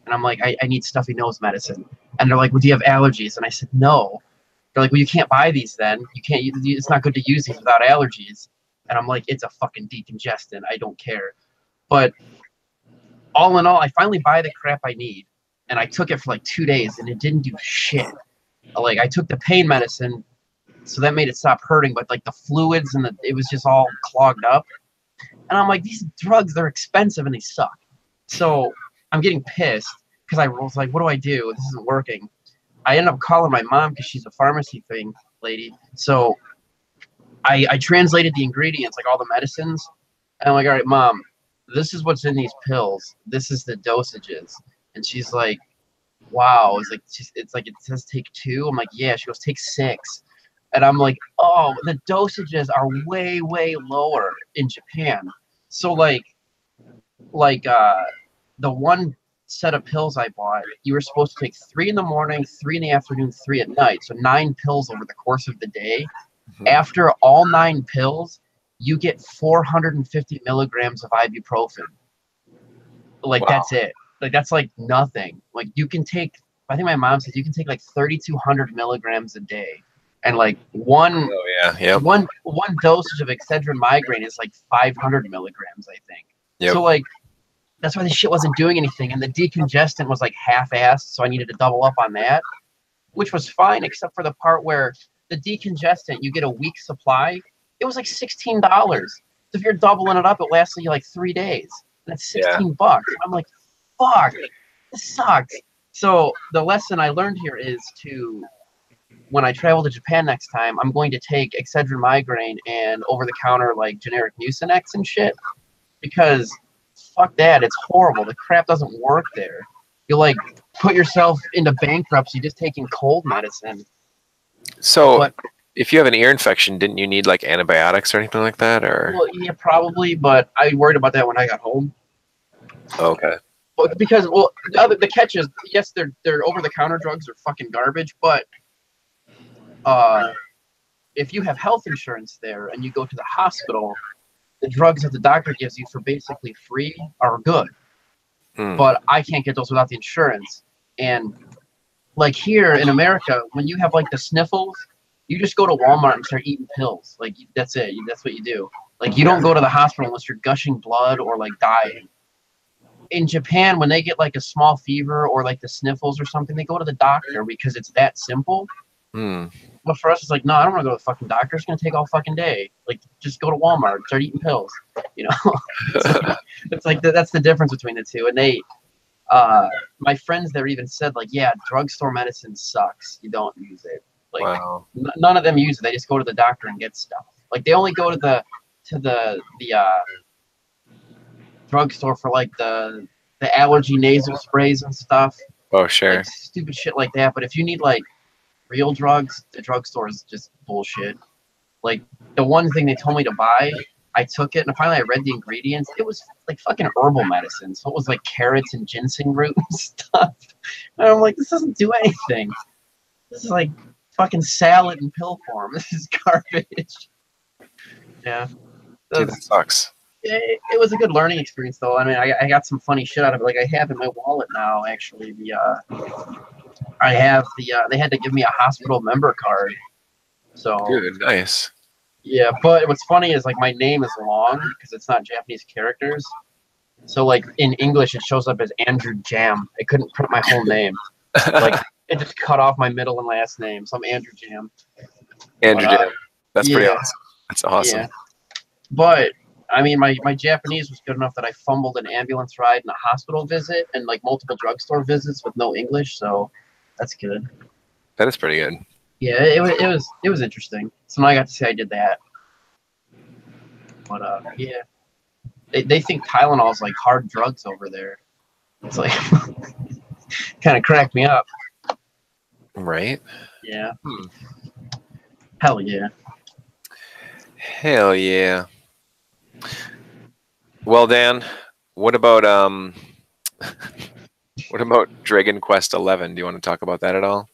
And I'm like, I need stuffy nose medicine. And they're like, well, do you have allergies? And I said, no. They're like, well, you can't buy these then. You can't. It's not good to use these without allergies. And I'm like, it's a fucking decongestant. I don't care. But all in all, I finally buy the crap I need. And I took it for like 2 days, and it didn't do shit. Like, I took the pain medicine, so that made it stop hurting. But like the fluids and it was just all clogged up. And I'm like, these drugs, they're expensive and they suck. So I'm getting pissed, because I was like, what do I do? This isn't working. I ended up calling my mom, because she's a pharmacy lady. So I translated the ingredients, like all the medicines. And I'm like, all right, Mom, this is what's in these pills. This is the dosages. And she's like, wow. It's like it says take 2. I'm like, yeah. She goes, take 6. And I'm like, oh, the dosages are way, way lower in Japan. So like the one set of pills I bought, you were supposed to take 3 in the morning, 3 in the afternoon, 3 at night. So 9 pills over the course of the day. Mm-hmm. After all 9 pills, you get 450 milligrams of ibuprofen. Like, wow. That's it. Like, that's like nothing. Like, you can take, I think my mom said you can take like 3,200 milligrams a day. And like one dosage of Excedrin migraine is like 500 milligrams, I think. Yep. So like, that's why this shit wasn't doing anything. And the decongestant was like half-assed, so I needed to double up on that, which was fine, except for the part where the decongestant, you get a week's supply. It was like $16. So if you're doubling it up, it lasts you like 3 days. And that's $16. I'm like, fuck, this sucks. So the lesson I learned here is when I travel to Japan next time, I'm going to take Excedrin migraine and over-the-counter like generic Mucinex and shit, because fuck that. It's horrible. The crap doesn't work there. You like put yourself into bankruptcy just taking cold medicine. So, But if you have an ear infection, didn't you need like antibiotics or anything like that? Or well, yeah, probably. But I worried about that when I got home. okay, Well, because the catch is yes, they're over the counter drugs are fucking garbage. But if you have health insurance there and you go to the hospital, the drugs that the doctor gives you for basically free are good. But I can't get those without the insurance. And like here in America, when you have like the sniffles, you just go to Walmart and start eating pills. Like that's it. That's what you do. Like you don't go to the hospital unless you're gushing blood or like dying. In Japan, when they get like a small fever or like the sniffles or something, they go to the doctor because it's that simple. But for us, it's like, no, I don't want to go to the fucking doctor. It's going to take all fucking day. Like, just go to Walmart, start eating pills. You know, it's like that's the difference between the two. And they, my friends there even said like, yeah, drugstore medicine sucks. You don't use it. Like, wow. None of them use it. They just go to the doctor and get stuff. Like, they only go to the drugstore for like the allergy nasal sprays and stuff. Oh, sure. Like, stupid shit like that. But if you need like real drugs, the drugstore is just bullshit. Like the one thing they told me to buy, I took it and finally I read the ingredients. It was like fucking herbal medicine. So it was like carrots and ginseng root and stuff. And I'm like, this doesn't do anything. This is like fucking salad in pill form. This is garbage. Yeah. Dude, that sucks. It was a good learning experience, though. I mean, I got some funny shit out of it. Like, I have in my wallet now, actually, I have they had to give me a hospital member card. So, Good, nice. Yeah, but what's funny is, like, my name is long because it's not Japanese characters. So, like, in English, it shows up as Andrew Jam. It couldn't print my whole name. Like, it just cut off my middle and last name. So I'm Andrew Jam. Andrew Jam. That's pretty yeah. awesome. That's awesome. Yeah. But, I mean, my Japanese was good enough that I fumbled an ambulance ride and a hospital visit and, like, multiple drugstore visits with no English. So that's good. That is pretty good. Yeah, it was interesting. So now I got to say I did that. But yeah, they think Tylenol is like hard drugs over there. It's like kind of cracked me up. Right? Yeah. Hell yeah. Hell yeah. Well, Dan, what about Dragon Quest 11? Do you want to talk about that at all?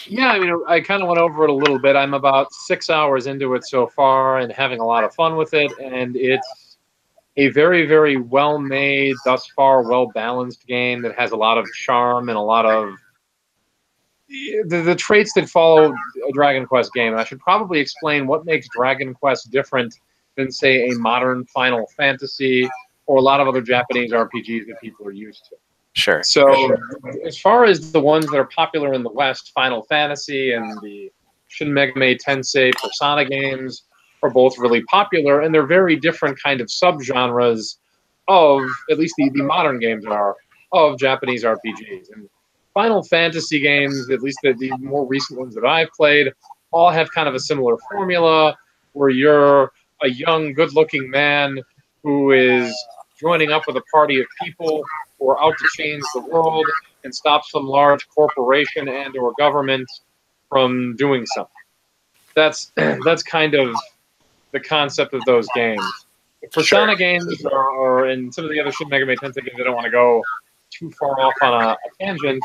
Yeah, I mean, I kind of went over it a little bit. I'm about 6 hours into it so far and having a lot of fun with it. And it's a very, very well-made, thus far, well-balanced game that has a lot of charm and a lot of the traits that follow a Dragon Quest game. And I should probably explain what makes Dragon Quest different than, say, a modern Final Fantasy or a lot of other Japanese RPGs that people are used to. Sure. So, as far as the ones that are popular in the West, Final Fantasy and the Shin Megami Tensei Persona games are both really popular, and they're very different kind of subgenres of, at least the modern games are, of Japanese RPGs. And Final Fantasy games, at least the more recent ones that I've played, all have kind of a similar formula where you're a young, good-looking man who is joining up with a party of people who are out to change the world and stop some large corporation and or government from doing something. That's kind of the concept of those games. The Persona games are in some of the other Shin Megami Tensei games. I don't want to go too far off on a tangent,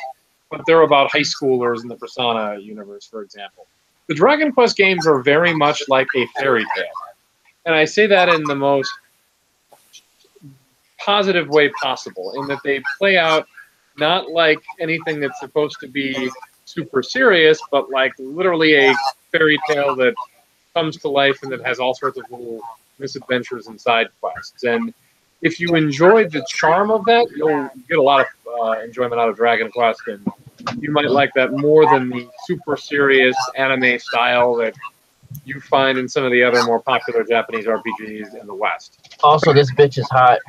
but they're about high schoolers in the Persona universe, for example. The Dragon Quest games are very much like a fairy tale. And I say that in the most positive way possible, in that they play out not like anything that's supposed to be super serious, but like literally a fairy tale that comes to life and that has all sorts of little misadventures and side quests. And if you enjoy the charm of that, you'll get a lot of enjoyment out of Dragon Quest, and you might like that more than the super serious anime style that you find in some of the other more popular Japanese RPGs in the West. Also, this bitch is hot.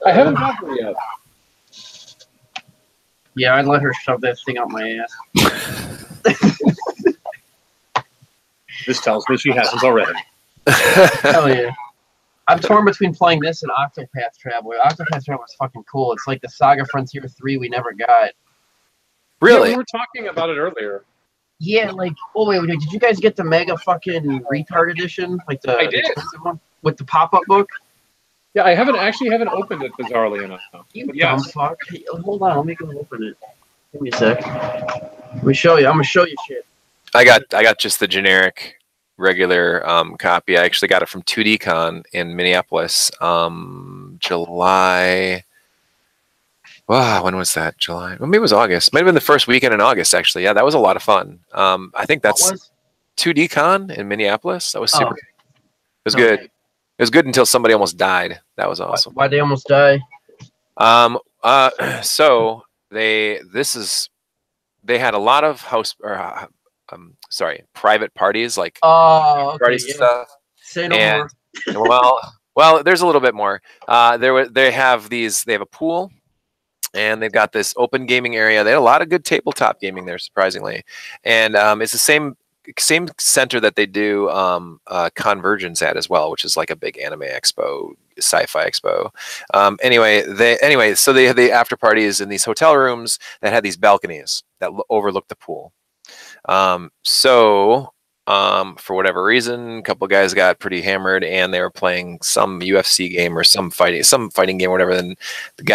I haven't got her yet. Yeah, I'd let her shove that thing up my ass. This tells me she hasn't already. Hell yeah. I'm torn between playing this and Octopath Traveler. Octopath Traveler is fucking cool. It's like the Saga Frontier 3 we never got. Really? Yeah, we were talking about it earlier. Yeah, like, oh wait, did you guys get the mega fucking retard edition? Like the I did. expensive one? With the pop-up book? Yeah, I haven't opened it, bizarrely enough. You But dumb yes. fuck. Hey, hold on, let me go open it. Give me a sec. Let me show you. I'm gonna show you shit. I got just the generic regular copy. I actually got it from 2D-Con in Minneapolis, July. Wow, when was that? July? Well, maybe it was August. Might have been the first weekend in August, actually. Yeah, that was a lot of fun. I think that's 2D-Con in Minneapolis. That was super. It was good. It was good until somebody almost died. That was awesome. Why'd they almost die? So they had a lot of private parties, like parties and stuff. Say no more. well, there's a little bit more. They have a pool, and they've got this open gaming area. They had a lot of good tabletop gaming there, surprisingly, and it's the same center that they do Convergence at as well, which is like a big anime expo, sci-fi expo. So they had the after parties in these hotel rooms that had these balconies that overlooked the pool. For whatever reason, a couple of guys got pretty hammered, and they were playing some UFC game or some fighting game or whatever. Then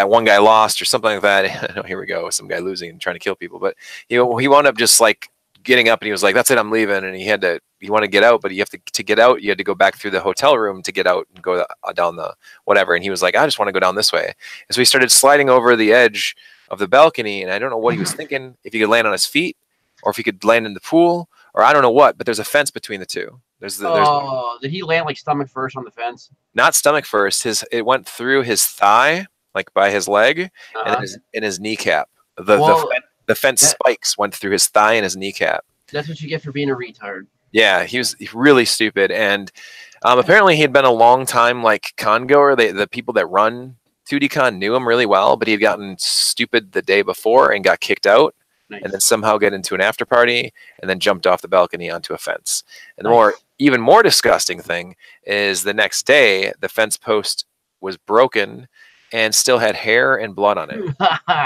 one guy lost or something like that. Here we go, some guy losing and trying to kill people. But he wound up just like getting up, and he was like, "That's it, I'm leaving." And he wanted to get out, but you have to get out. You had to go back through the hotel room to get out and go down the whatever. And he was like, "I just want to go down this way." And so he started sliding over the edge of the balcony, and I don't know what he was thinking, if he could land on his feet or if he could land in the pool, or I don't know what, but there's a fence between the two. Did he land like stomach first on the fence? Not stomach first. It went through his thigh, like by his leg, and his kneecapp. The fence spikes went through his thigh and his kneecap. That's what you get for being a retard. Yeah, he was really stupid, and apparently he had been a long time like con goer. The people that run 2D-Con knew him really well, but he had gotten stupid the day before and got kicked out. Nice. And then somehow get into an after party and then jumped off the balcony onto a fence. And the even more disgusting thing is the next day, the fence post was broken and still had hair and blood on it.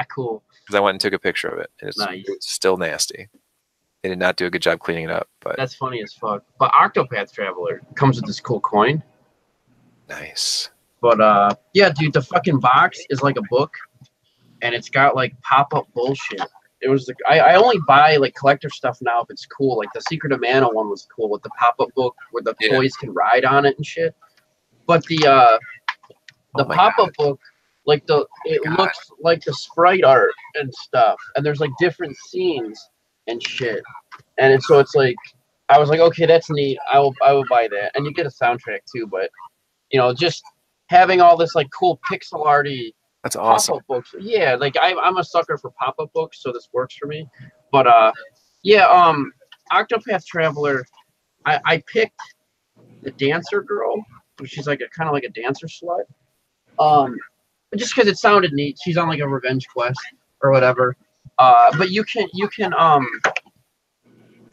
Cool. Because I went and took a picture of it. And it's still nasty. They did not do a good job cleaning it up. But that's funny as fuck. But Octopath Traveler comes with this cool coin. Nice. But yeah, dude, the fucking box is like a book, and it's got like pop-up bullshit. It was I only buy like collector stuff now if it's cool. Like the Secret of Mana one was cool with the pop-up book where the toys can ride on it and shit. But the pop-up book, like it looks like the sprite art and stuff, and there's like different scenes and shit. And so it's like I was like, okay, that's neat. I will buy that, and you get a soundtrack too. But just having all this like cool pixel arty. That's awesome. Pop-up books. Yeah, like I'm a sucker for pop-up books, so this works for me. But Octopath Traveler, I picked the dancer girl. She's like kind of like a dancer slut. Just because it sounded neat. She's on like a revenge quest or whatever. But you can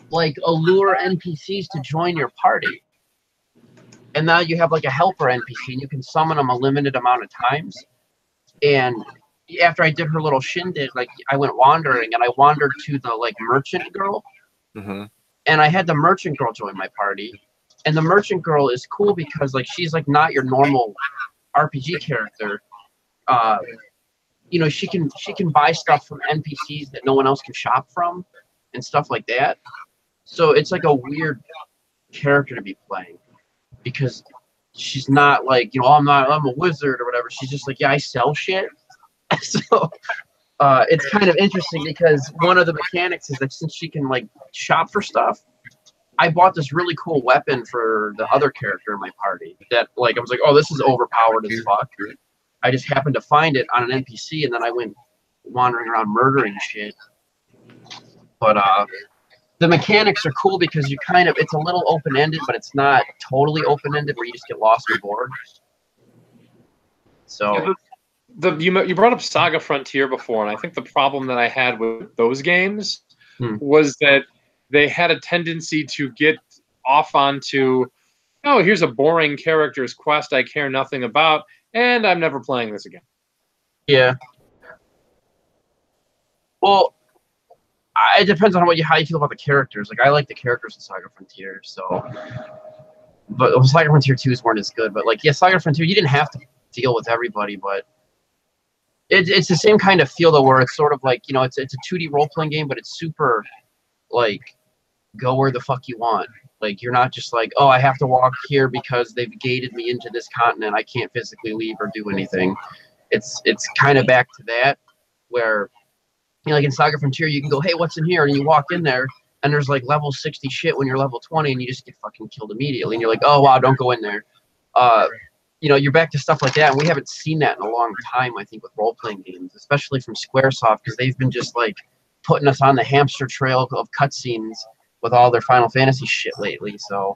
like allure NPCs to join your party. And now you have like a helper NPC, and you can summon them a limited amount of times. And after I did her little shindig, like I went wandering, and I wandered to the like merchant girl, and I had the merchant girl join my party. And the merchant girl is cool because like she's like not your normal RPG character. She can buy stuff from NPCs that no one else can shop from, and stuff like that. So it's like a weird character to be playing because she's not like, I'm a wizard or whatever. She's just like, yeah, I sell shit. So it's kind of interesting because one of the mechanics is that since she can like shop for stuff, I bought this really cool weapon for the other character in my party that like, I was like, oh, this is overpowered as fuck. I just happened to find it on an NPC, and then I went wandering around murdering shit. But the mechanics are cool because it's a little open-ended, but it's not totally open-ended where you just get lost and bored. So you brought up Saga Frontier before, and I think the problem that I had with those games was that they had a tendency to get off onto oh, here's a boring character's quest I care nothing about, and I'm never playing this again. Yeah. Well, it depends on how you feel about the characters. Like, I like the characters in Saga Frontier, so. But Saga Frontier 2s weren't as good. But, like, yeah, Saga Frontier, you didn't have to deal with everybody, but it's the same kind of feel, though, where it's sort of like, you know, it's a 2D role-playing game, but it's super, like, go where the fuck you want. Like, you're not just like, oh, I have to walk here because they've gated me into this continent. I can't physically leave or do anything. It's kind of back to that, where, you know, like in Saga Frontier, you can go, hey, what's in here? And you walk in there, and there's like level 60 shit when you're level 20, and you just get fucking killed immediately. And you're like, oh, wow, don't go in there. You know, you're back to stuff like that, and we haven't seen that in a long time, I think, with role-playing games, especially from Squaresoft, because they've been just, like, putting us on the hamster trail of cutscenes with all their Final Fantasy shit lately. So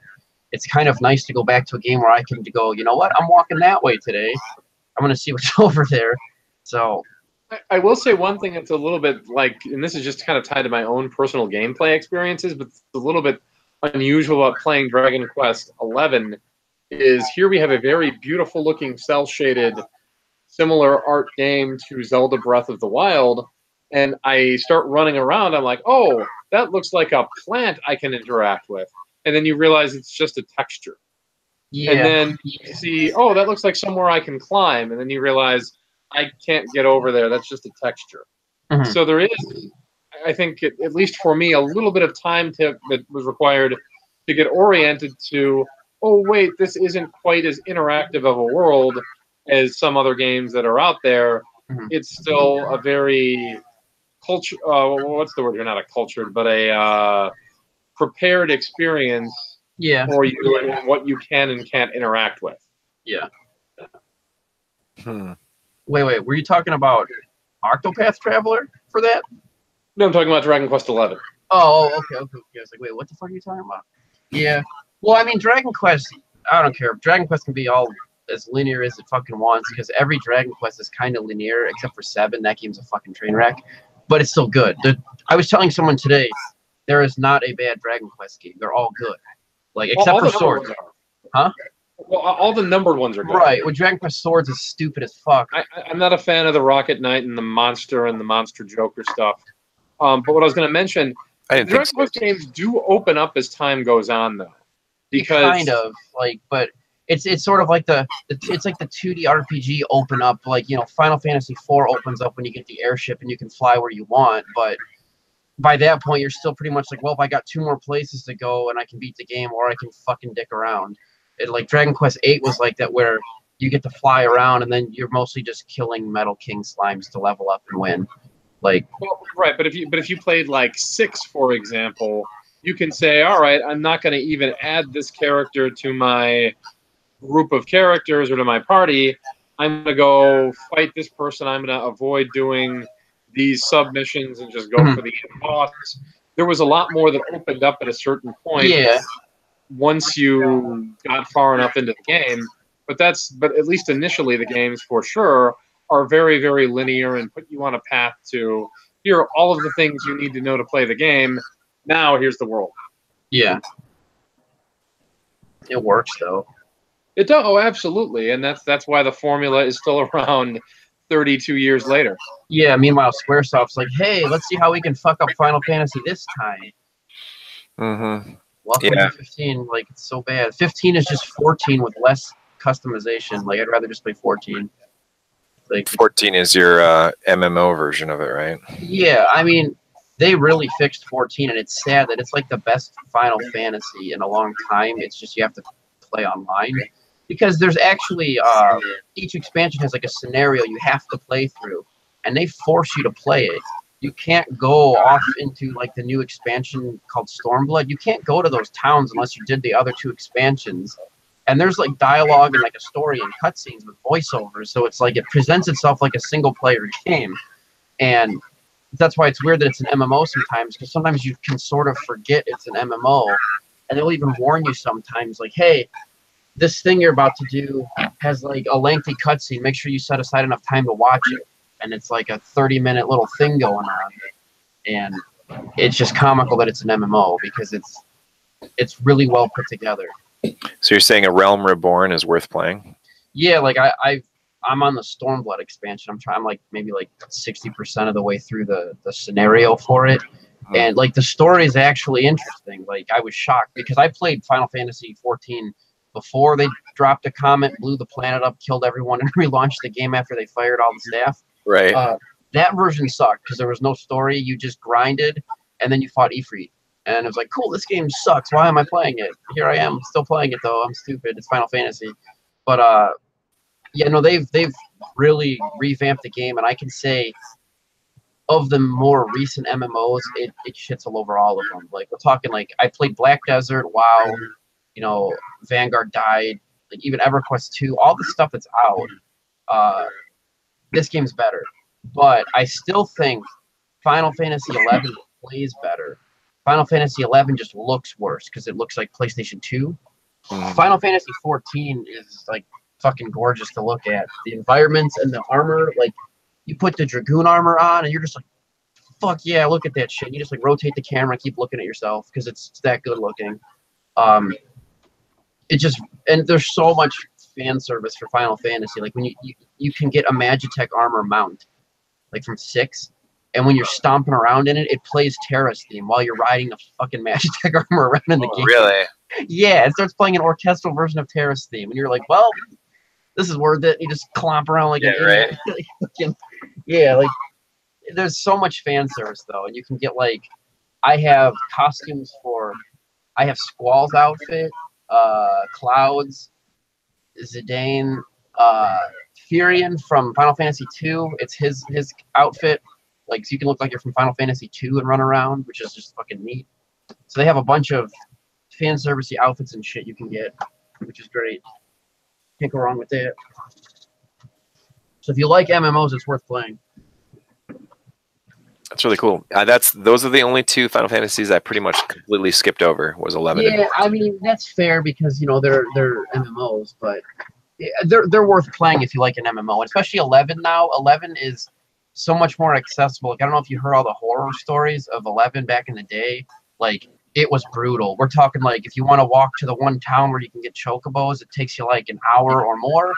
it's kind of nice to go back to a game where I can go, you know what, I'm walking that way today. I'm going to see what's over there. So I will say one thing that's a little bit like, and this is just kind of tied to my own personal gameplay experiences, but it's a little bit unusual about playing Dragon Quest XI, is here we have a very beautiful looking cel-shaded similar art game to Zelda Breath of the Wild, and I start running around, I'm like, oh, that looks like a plant I can interact with. And then you realize it's just a texture. yeah. And then you see, oh, that looks like somewhere I can climb. And then you realize I can't get over there. That's just a texture. Mhm. So there is, I think, at least for me, a little bit of time that was required to get oriented to, oh, wait, this isn't quite as interactive of a world as some other games that are out there. Mhm. It's still a very culture. What's the word here? Not a cultured, but a prepared experience Yeah. for you and what you can and can't interact with. Yeah. Hmm. Wait. Were you talking about Octopath Traveler for that? No, I'm talking about Dragon Quest XI. Oh, okay. I was like, wait, what the fuck are you talking about? Yeah. Well, I mean, Dragon Quest, I don't care. Dragon Quest can be all as linear as it fucking wants, because every Dragon Quest is kind of linear, except for 7. That game's a fucking train wreck. But it's still good. I was telling someone today, there is not a bad Dragon Quest game. They're all good. Like, except for Swords. Huh? Well, all the numbered ones are good. Right. Well, Dragon Quest Swords is stupid as fuck. I'm not a fan of the Rocket Knight and the Monster Joker stuff. But what I was going to mention, Dragon Quest games do open up as time goes on, though. Because kind of, like, but it's sort of like it's like the 2D RPG open up, like, you know, Final Fantasy IV opens up when you get the airship and you can fly where you want, but by that point you're still pretty much like, well, if I got 2 more places to go and I can beat the game, or I can fucking dick around. Like Dragon Quest VIII was like that, where you get to fly around and then you're mostly just killing Metal King slimes to level up and win. Like, well, right, but if you played like 6, for example, you can say, all right, I'm not going to even add this character to my group of characters or to my party. I'm going to go fight this person. I'm going to avoid doing these submissions and just go for the boss. There was a lot more that opened up at a certain point. Yeah. Once you got far enough into the game, but at least initially the games for sure are very, very linear and put you on a path to, here are all of the things you need to know to play the game. Now here's the world. Yeah. It works though. It does. Oh, absolutely, and that's why the formula is still around 32 years later. Yeah. Meanwhile, SquareSoft's like, hey, let's see how we can fuck up Final Fantasy this time. Mm-hmm. Welcome to 15. Like, it's so bad. 15 is just 14 with less customization. Like, I'd rather just play 14. Like, 14 is your MMO version of it, right? Yeah, I mean, they really fixed 14, and it's sad that it's like the best Final Fantasy in a long time. It's just you have to play online, because there's actually each expansion has like a scenario you have to play through, and they force you to play it. You can't go off into like the new expansion called Stormblood. You can't go to those towns unless you did the other 2 expansions. And there's like dialogue and like a story and cutscenes with voiceovers. So it's like it presents itself like a single player game. And that's why it's weird that it's an MMO sometimes, because sometimes you can sort of forget it's an MMO. And they'll even warn you sometimes, like, hey, this thing you're about to do has like a lengthy cutscene. Make sure you set aside enough time to watch it. And it's like a 30-minute little thing going on. And it's just comical that it's an MMO, because it's really well put together. So you're saying A Realm Reborn is worth playing? Yeah, like I'm on the Stormblood expansion. I'm like maybe like 60% of the way through the scenario for it. And like the story is actually interesting. Like I was shocked because I played Final Fantasy 14 before they dropped a comet, blew the planet up, killed everyone, and relaunched the game after they fired all the staff. Right. That version sucked because there was no story. You just grinded, and then you fought Ifrit. And it was like, cool, this game sucks. Why am I playing it? Here I am, still playing it though. I'm stupid. It's Final Fantasy. But yeah, no, they've really revamped the game, and I can say of the more recent MMOs, it shits all over all of them. Like we're talking like I played Black Desert, WoW, you know, Vanguard died, like even EverQuest 2, all the stuff that's out. This game's better, but I still think Final Fantasy 11 plays better. Final Fantasy 11 just looks worse because it looks like PlayStation 2. Final Fantasy 14 is like fucking gorgeous to look at. The environments and the armor, like you put the Dragoon armor on and you're just like, fuck yeah, look at that shit. You just like rotate the camera and keep looking at yourself because it's that good looking. It just, and there's so much fan service for Final Fantasy. Like when you can get a Magitech armor mount, like from 6, and when you're stomping around in it, it plays Terra's theme while you're riding the fucking Magitech armor around in the game. Really? Yeah, it starts playing an orchestral version of Terra's theme, and you're like, well, this is worth it. You just clomp around like an idiot. Right. Yeah, like there's so much fan service though, and you can get like, I have costumes for, I have Squall's outfit, Cloud's, Zidane, Furion from Final Fantasy 2. It's his outfit. Like, so you can look like you're from Final Fantasy 2 and run around, which is just fucking neat. So they have a bunch of fan servicey outfits and shit you can get, which is great. Can't go wrong with that. So if you like MMOs, it's worth playing. That's really cool. Those are the only 2 Final Fantasies I pretty much completely skipped over. Was 11. Yeah, I mean that's fair because you know they're MMOs, but they're worth playing if you like an MMO, and especially 11 now. 11 is so much more accessible. Like, I don't know if you heard all the horror stories of 11 back in the day. Like it was brutal. We're talking like if you want to walk to the one town where you can get chocobos, it takes you like an hour or more,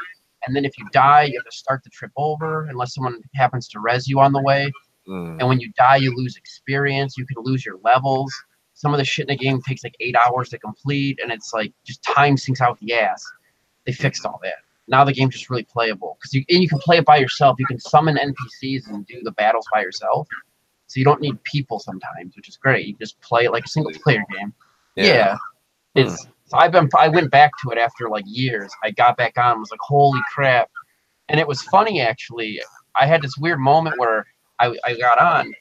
and then if you die, you have to start the trip over unless someone happens to res you on the way. And when you die, you lose experience. You can lose your levels. Some of the shit in the game takes like 8 hours to complete, and it's like just time sinks out the ass. They fixed all that. Now the game's just really playable because you can play it by yourself. You can summon NPCs and do the battles by yourself, so you don't need people sometimes, which is great. You just play it like a single player game. Yeah. It's. So I went back to it after like years. I got back on and was like, holy crap. And it was funny actually. I had this weird moment where I got on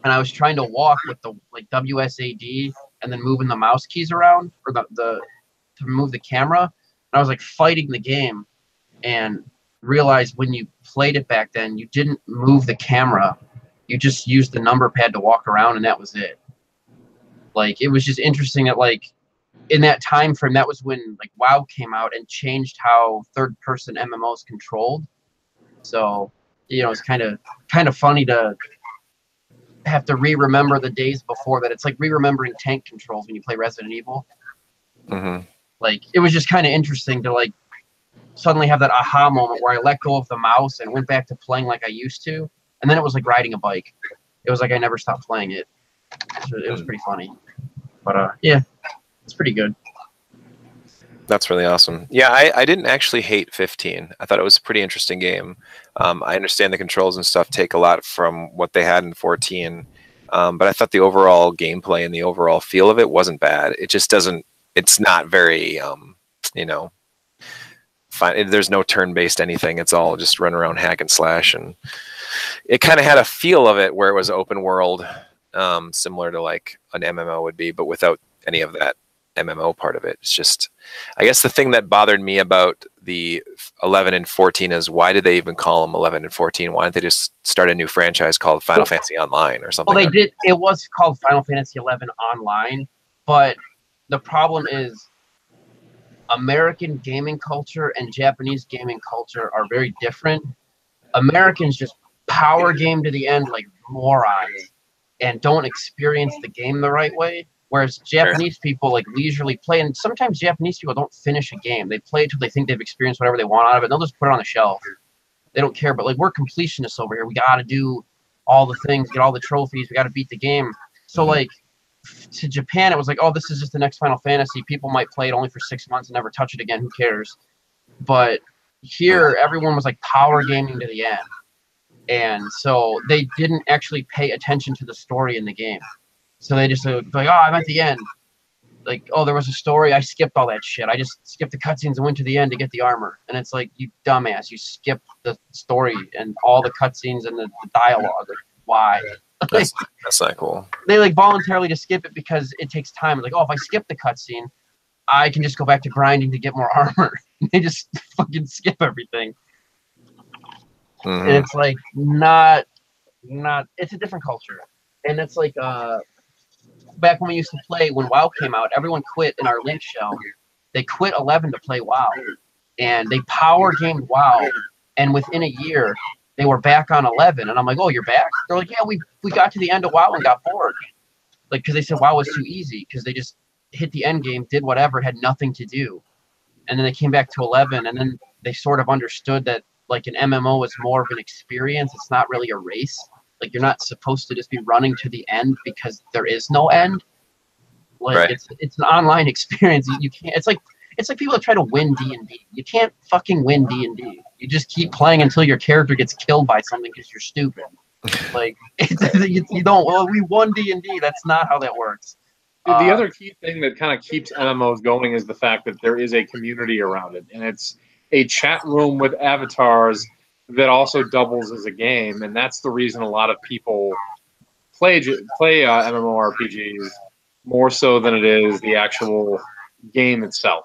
and I was trying to walk with the like WSAD and then moving the mouse keys around or the to move the camera. And I was like fighting the game and realized when you played it back then, you didn't move the camera. You just used the number pad to walk around and that was it. Like it was just interesting that like in that time frame, that was when like WoW came out and changed how third person MMOs controlled. So you know, it's kind of funny to have to remember the days before that. It's like remembering tank controls when you play Resident Evil. Like, it was just kind of interesting to, like, suddenly have that aha moment where I let go of the mouse and went back to playing like I used to. And then it was like riding a bike. It was like I never stopped playing it. So it was pretty funny. But, yeah, it's pretty good. That's really awesome. Yeah, I didn't actually hate 15. I thought it was a pretty interesting game. I understand the controls and stuff take a lot from what they had in 14. But I thought the overall gameplay and the overall feel of it wasn't bad. It just doesn't, it's not very, you know, there's no turn-based anything. It's all just run around hack and slash. And it kind of had a feel of it where it was open world, similar to like an MMO would be, but without any of that MMO part of it. It's just, I guess the thing that bothered me about the 11 and 14 is why did they even call them 11 and 14? Why didn't they just start a new franchise called Final Fantasy Online or something? Well, they did. It was called Final Fantasy 11 Online, but the problem is American gaming culture and Japanese gaming culture are very different. Americans just power game to the end like morons and don't experience the game the right way. Whereas Japanese people like leisurely play, and sometimes Japanese people don't finish a game. They play until they think they've experienced whatever they want out of it, and they'll just put it on the shelf. They don't care. But like we're completionists over here. We got to do all the things, get all the trophies. We got to beat the game. So like to Japan, it was like, oh, this is just the next Final Fantasy. People might play it only for 6 months and never touch it again. Who cares? But here, everyone was like power gaming to the end. And so they didn't actually pay attention to the story in the game. So they just like, oh, I'm at the end. Like, oh, there was a story. I skipped all that shit. I just skipped the cutscenes and went to the end to get the armor. And it's like, you dumbass. You skipped the story and all the cutscenes and the dialogue. Like, why? That's not cool. They like voluntarily just skip it because it takes time. Like, oh, if I skip the cutscene, I can just go back to grinding to get more armor. They just fucking skip everything. And it's like not it's a different culture. And it's like back when we used to play, when WoW came out, everyone quit in our link shell. They quit 11 to play WoW. And they power gamed WoW. And within a year, they were back on 11. And I'm like, oh, you're back? They're like, yeah, we got to the end of WoW and got bored. Like, because they said WoW was too easy. Because they just hit the end game, did whatever, had nothing to do. And then they came back to 11. And then they sort of understood that, like, an MMO is more of an experience. It's not really a race. Like, you're not supposed to just be running to the end because there is no end. Like, right. It's an online experience. You can't. It's like people that try to win D&D. You can't fucking win D&D. You just keep playing until your character gets killed by something because you're stupid. Like, you don't. Well, we won D&D. That's not how that works. The other key thing that kind of keeps MMOs going is the fact that there is a community around it, and it's a chat room with avatars that also doubles as a game, and that's the reason a lot of people play MMORPGs more so than it is the actual game itself.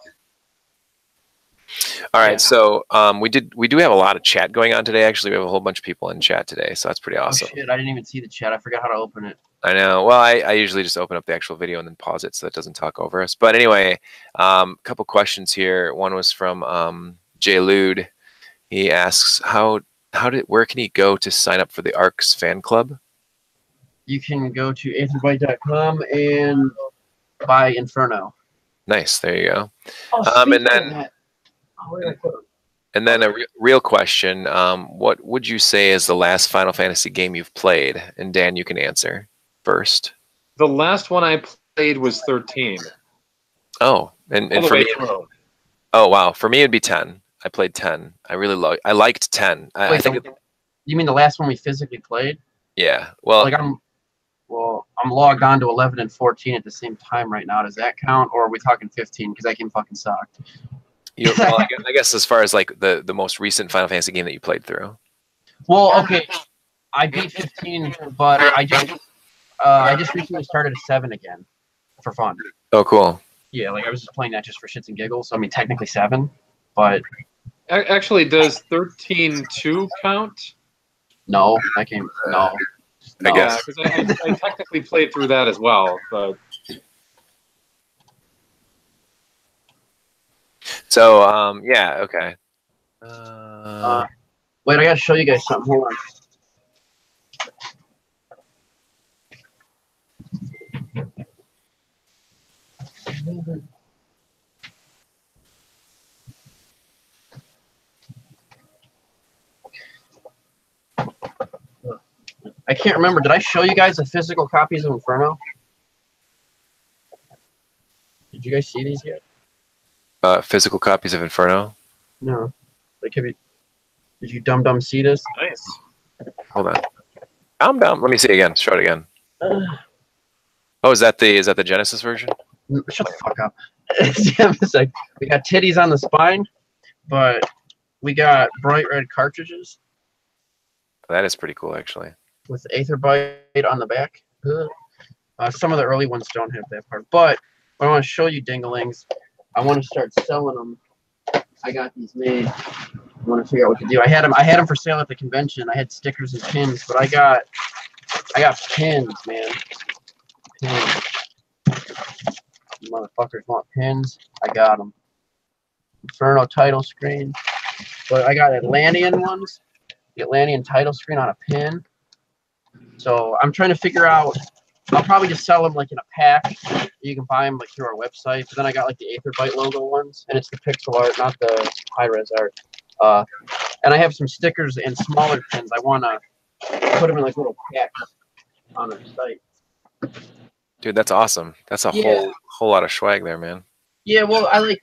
All right, so we do have a lot of chat going on today. Actually, we have a whole bunch of people in chat today, so that's pretty awesome. Oh shit, I didn't even see the chat. I forgot how to open it. I know. Well, I usually just open up the actual video and then pause it so that doesn't talk over us. But anyway, a couple questions here. One was from Jay Lude. He asks, where can he go to sign up for the ARCS fan club? You can go to aetherbyte.com and buy Inferno. Nice. There you go. Oh, and then a real question. What would you say is the last Final Fantasy game you've played? And Dan, you can answer first. The last one I played was 13. Oh, and for me, oh wow, for me it'd be 10. I played 10. I liked 10. I think. You mean the last one we physically played? Yeah. Well, like I'm logged on to 11 and 14 at the same time right now. Does that count, or are we talking 15? Because that game fucking sucked. Well, I guess as far as like the most recent Final Fantasy game that you played through. Well, okay, I beat 15, but I just recently started a 7 again for fun. Oh, cool. Yeah, like I was just playing that just for shits and giggles. So I mean, technically 7, but actually, does 13.2 count? No, that game. No. I guess because I technically played through that as well, but. So, yeah, okay. Wait, I gotta show you guys something. Hold on. I can't remember. Did I show you guys the physical copies of Inferno? Did you guys see these yet? Physical copies of Inferno? No. Like, did you dumb see this? Nice. Hold on. I'm down. Let me see again. Show it again. Oh, is that the Genesis version? Shut the fuck up. It's like, we got titties on the spine, but we got bright red cartridges. That is pretty cool, actually. With Aetherbyte on the back. Some of the early ones don't have that part. But what I want to show you, dinglings, I want to start selling them. I got these made. I want to figure out what to do. I had them for sale at the convention. I had stickers and pins, but I got pins, man. Pins. Motherfuckers want pins. I got them. Inferno title screen. But I got Atlantean ones. The Atlantean title screen on a pin. So I'm trying to figure out I'll probably just sell them like in a pack. You can buy them like through our website. But then I got like the Aetherbyte logo ones, and it's the pixel art, not the high-res art. And I have some stickers and smaller pins. I want to put them in like little packs on our site. Dude, that's awesome. That's a whole lot of swag there, man. Yeah, well, I like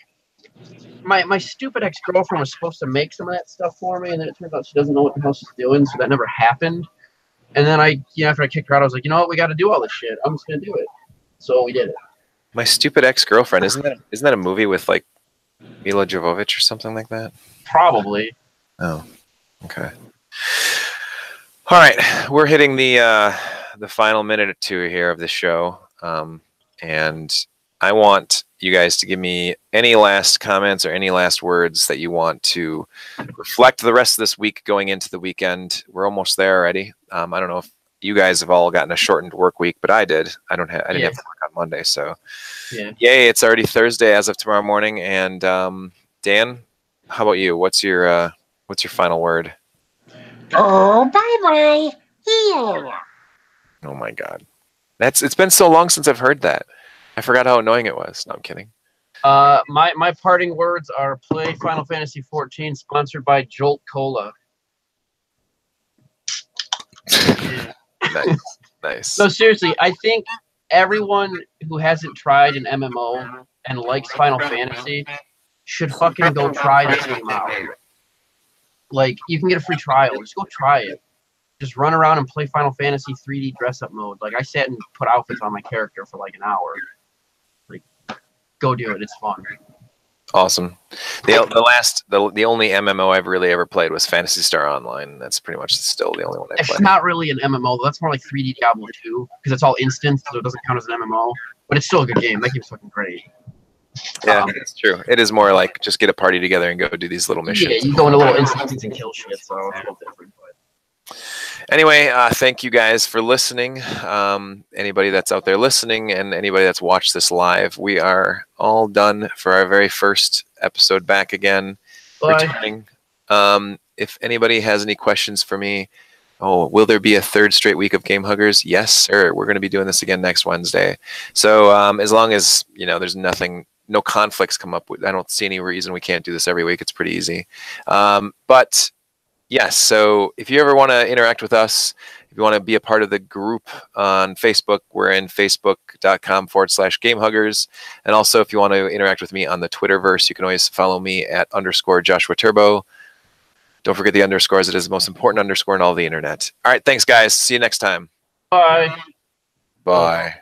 my stupid ex-girlfriend was supposed to make some of that stuff for me, and then it turns out she doesn't know what the hell she's doing, so that never happened. And then after I kicked her out, I was like, you know what, we got to do all this shit. I'm just gonna do it. So we did it. My Stupid Ex-Girlfriend, isn't that a movie with like Mila Jovovich or something like that? Probably. Oh, okay. All right, we're hitting the final minute or two here of the show, and I want you guys to give me any last comments or any last words that you want to reflect the rest of this week going into the weekend. We're almost there already. I don't know if you guys have all gotten a shortened work week, but I did. I didn't have to work on Monday, so yay! It's already Thursday as of tomorrow morning. And Dan, how about you? What's your final word? Oh, bye bye. Oh my God, it's been so long since I've heard that. I forgot how annoying it was. No, I'm kidding. My parting words are play Final Fantasy XIV, sponsored by Jolt Cola. Nice. No, seriously, I think everyone who hasn't tried an MMO and likes Final Fantasy should fucking go try this game out. Like, you can get a free trial. Just go try it. Just run around and play Final Fantasy 3D dress-up mode. Like, I sat and put outfits on my character for like an hour. Like, go do it. It's fun. Awesome. The only MMO I've really ever played was Phantasy Star Online. That's pretty much still the only one I play. It's not really an MMO. That's more like 3D Diablo 2 because it's all instant, so it doesn't count as an MMO. But it's still a good game. That game's fucking great. Yeah, that's true. It is more like just get a party together and go do these little missions. Yeah, you go into little instances and kill shit, so it's a little different. But anyway, thank you guys for listening. Anybody that's out there listening and anybody that's watched this live, we are all done for our very first episode back again. Returning. If anybody has any questions for me, will there be a third straight week of Game Huggers? Yes, sir. We're going to be doing this again next Wednesday. So as long as there's no conflicts come up, I don't see any reason we can't do this every week. It's pretty easy. But yes, so if you ever want to interact with us, if you want to be a part of the group on Facebook, we're in facebook.com/gamehuggers. And also, if you want to interact with me on the Twitterverse, you can always follow me at _Joshua Turbo. Don't forget the underscores. It is the most important underscore in all the internet. All right, thanks, guys. See you next time. bye. Bye.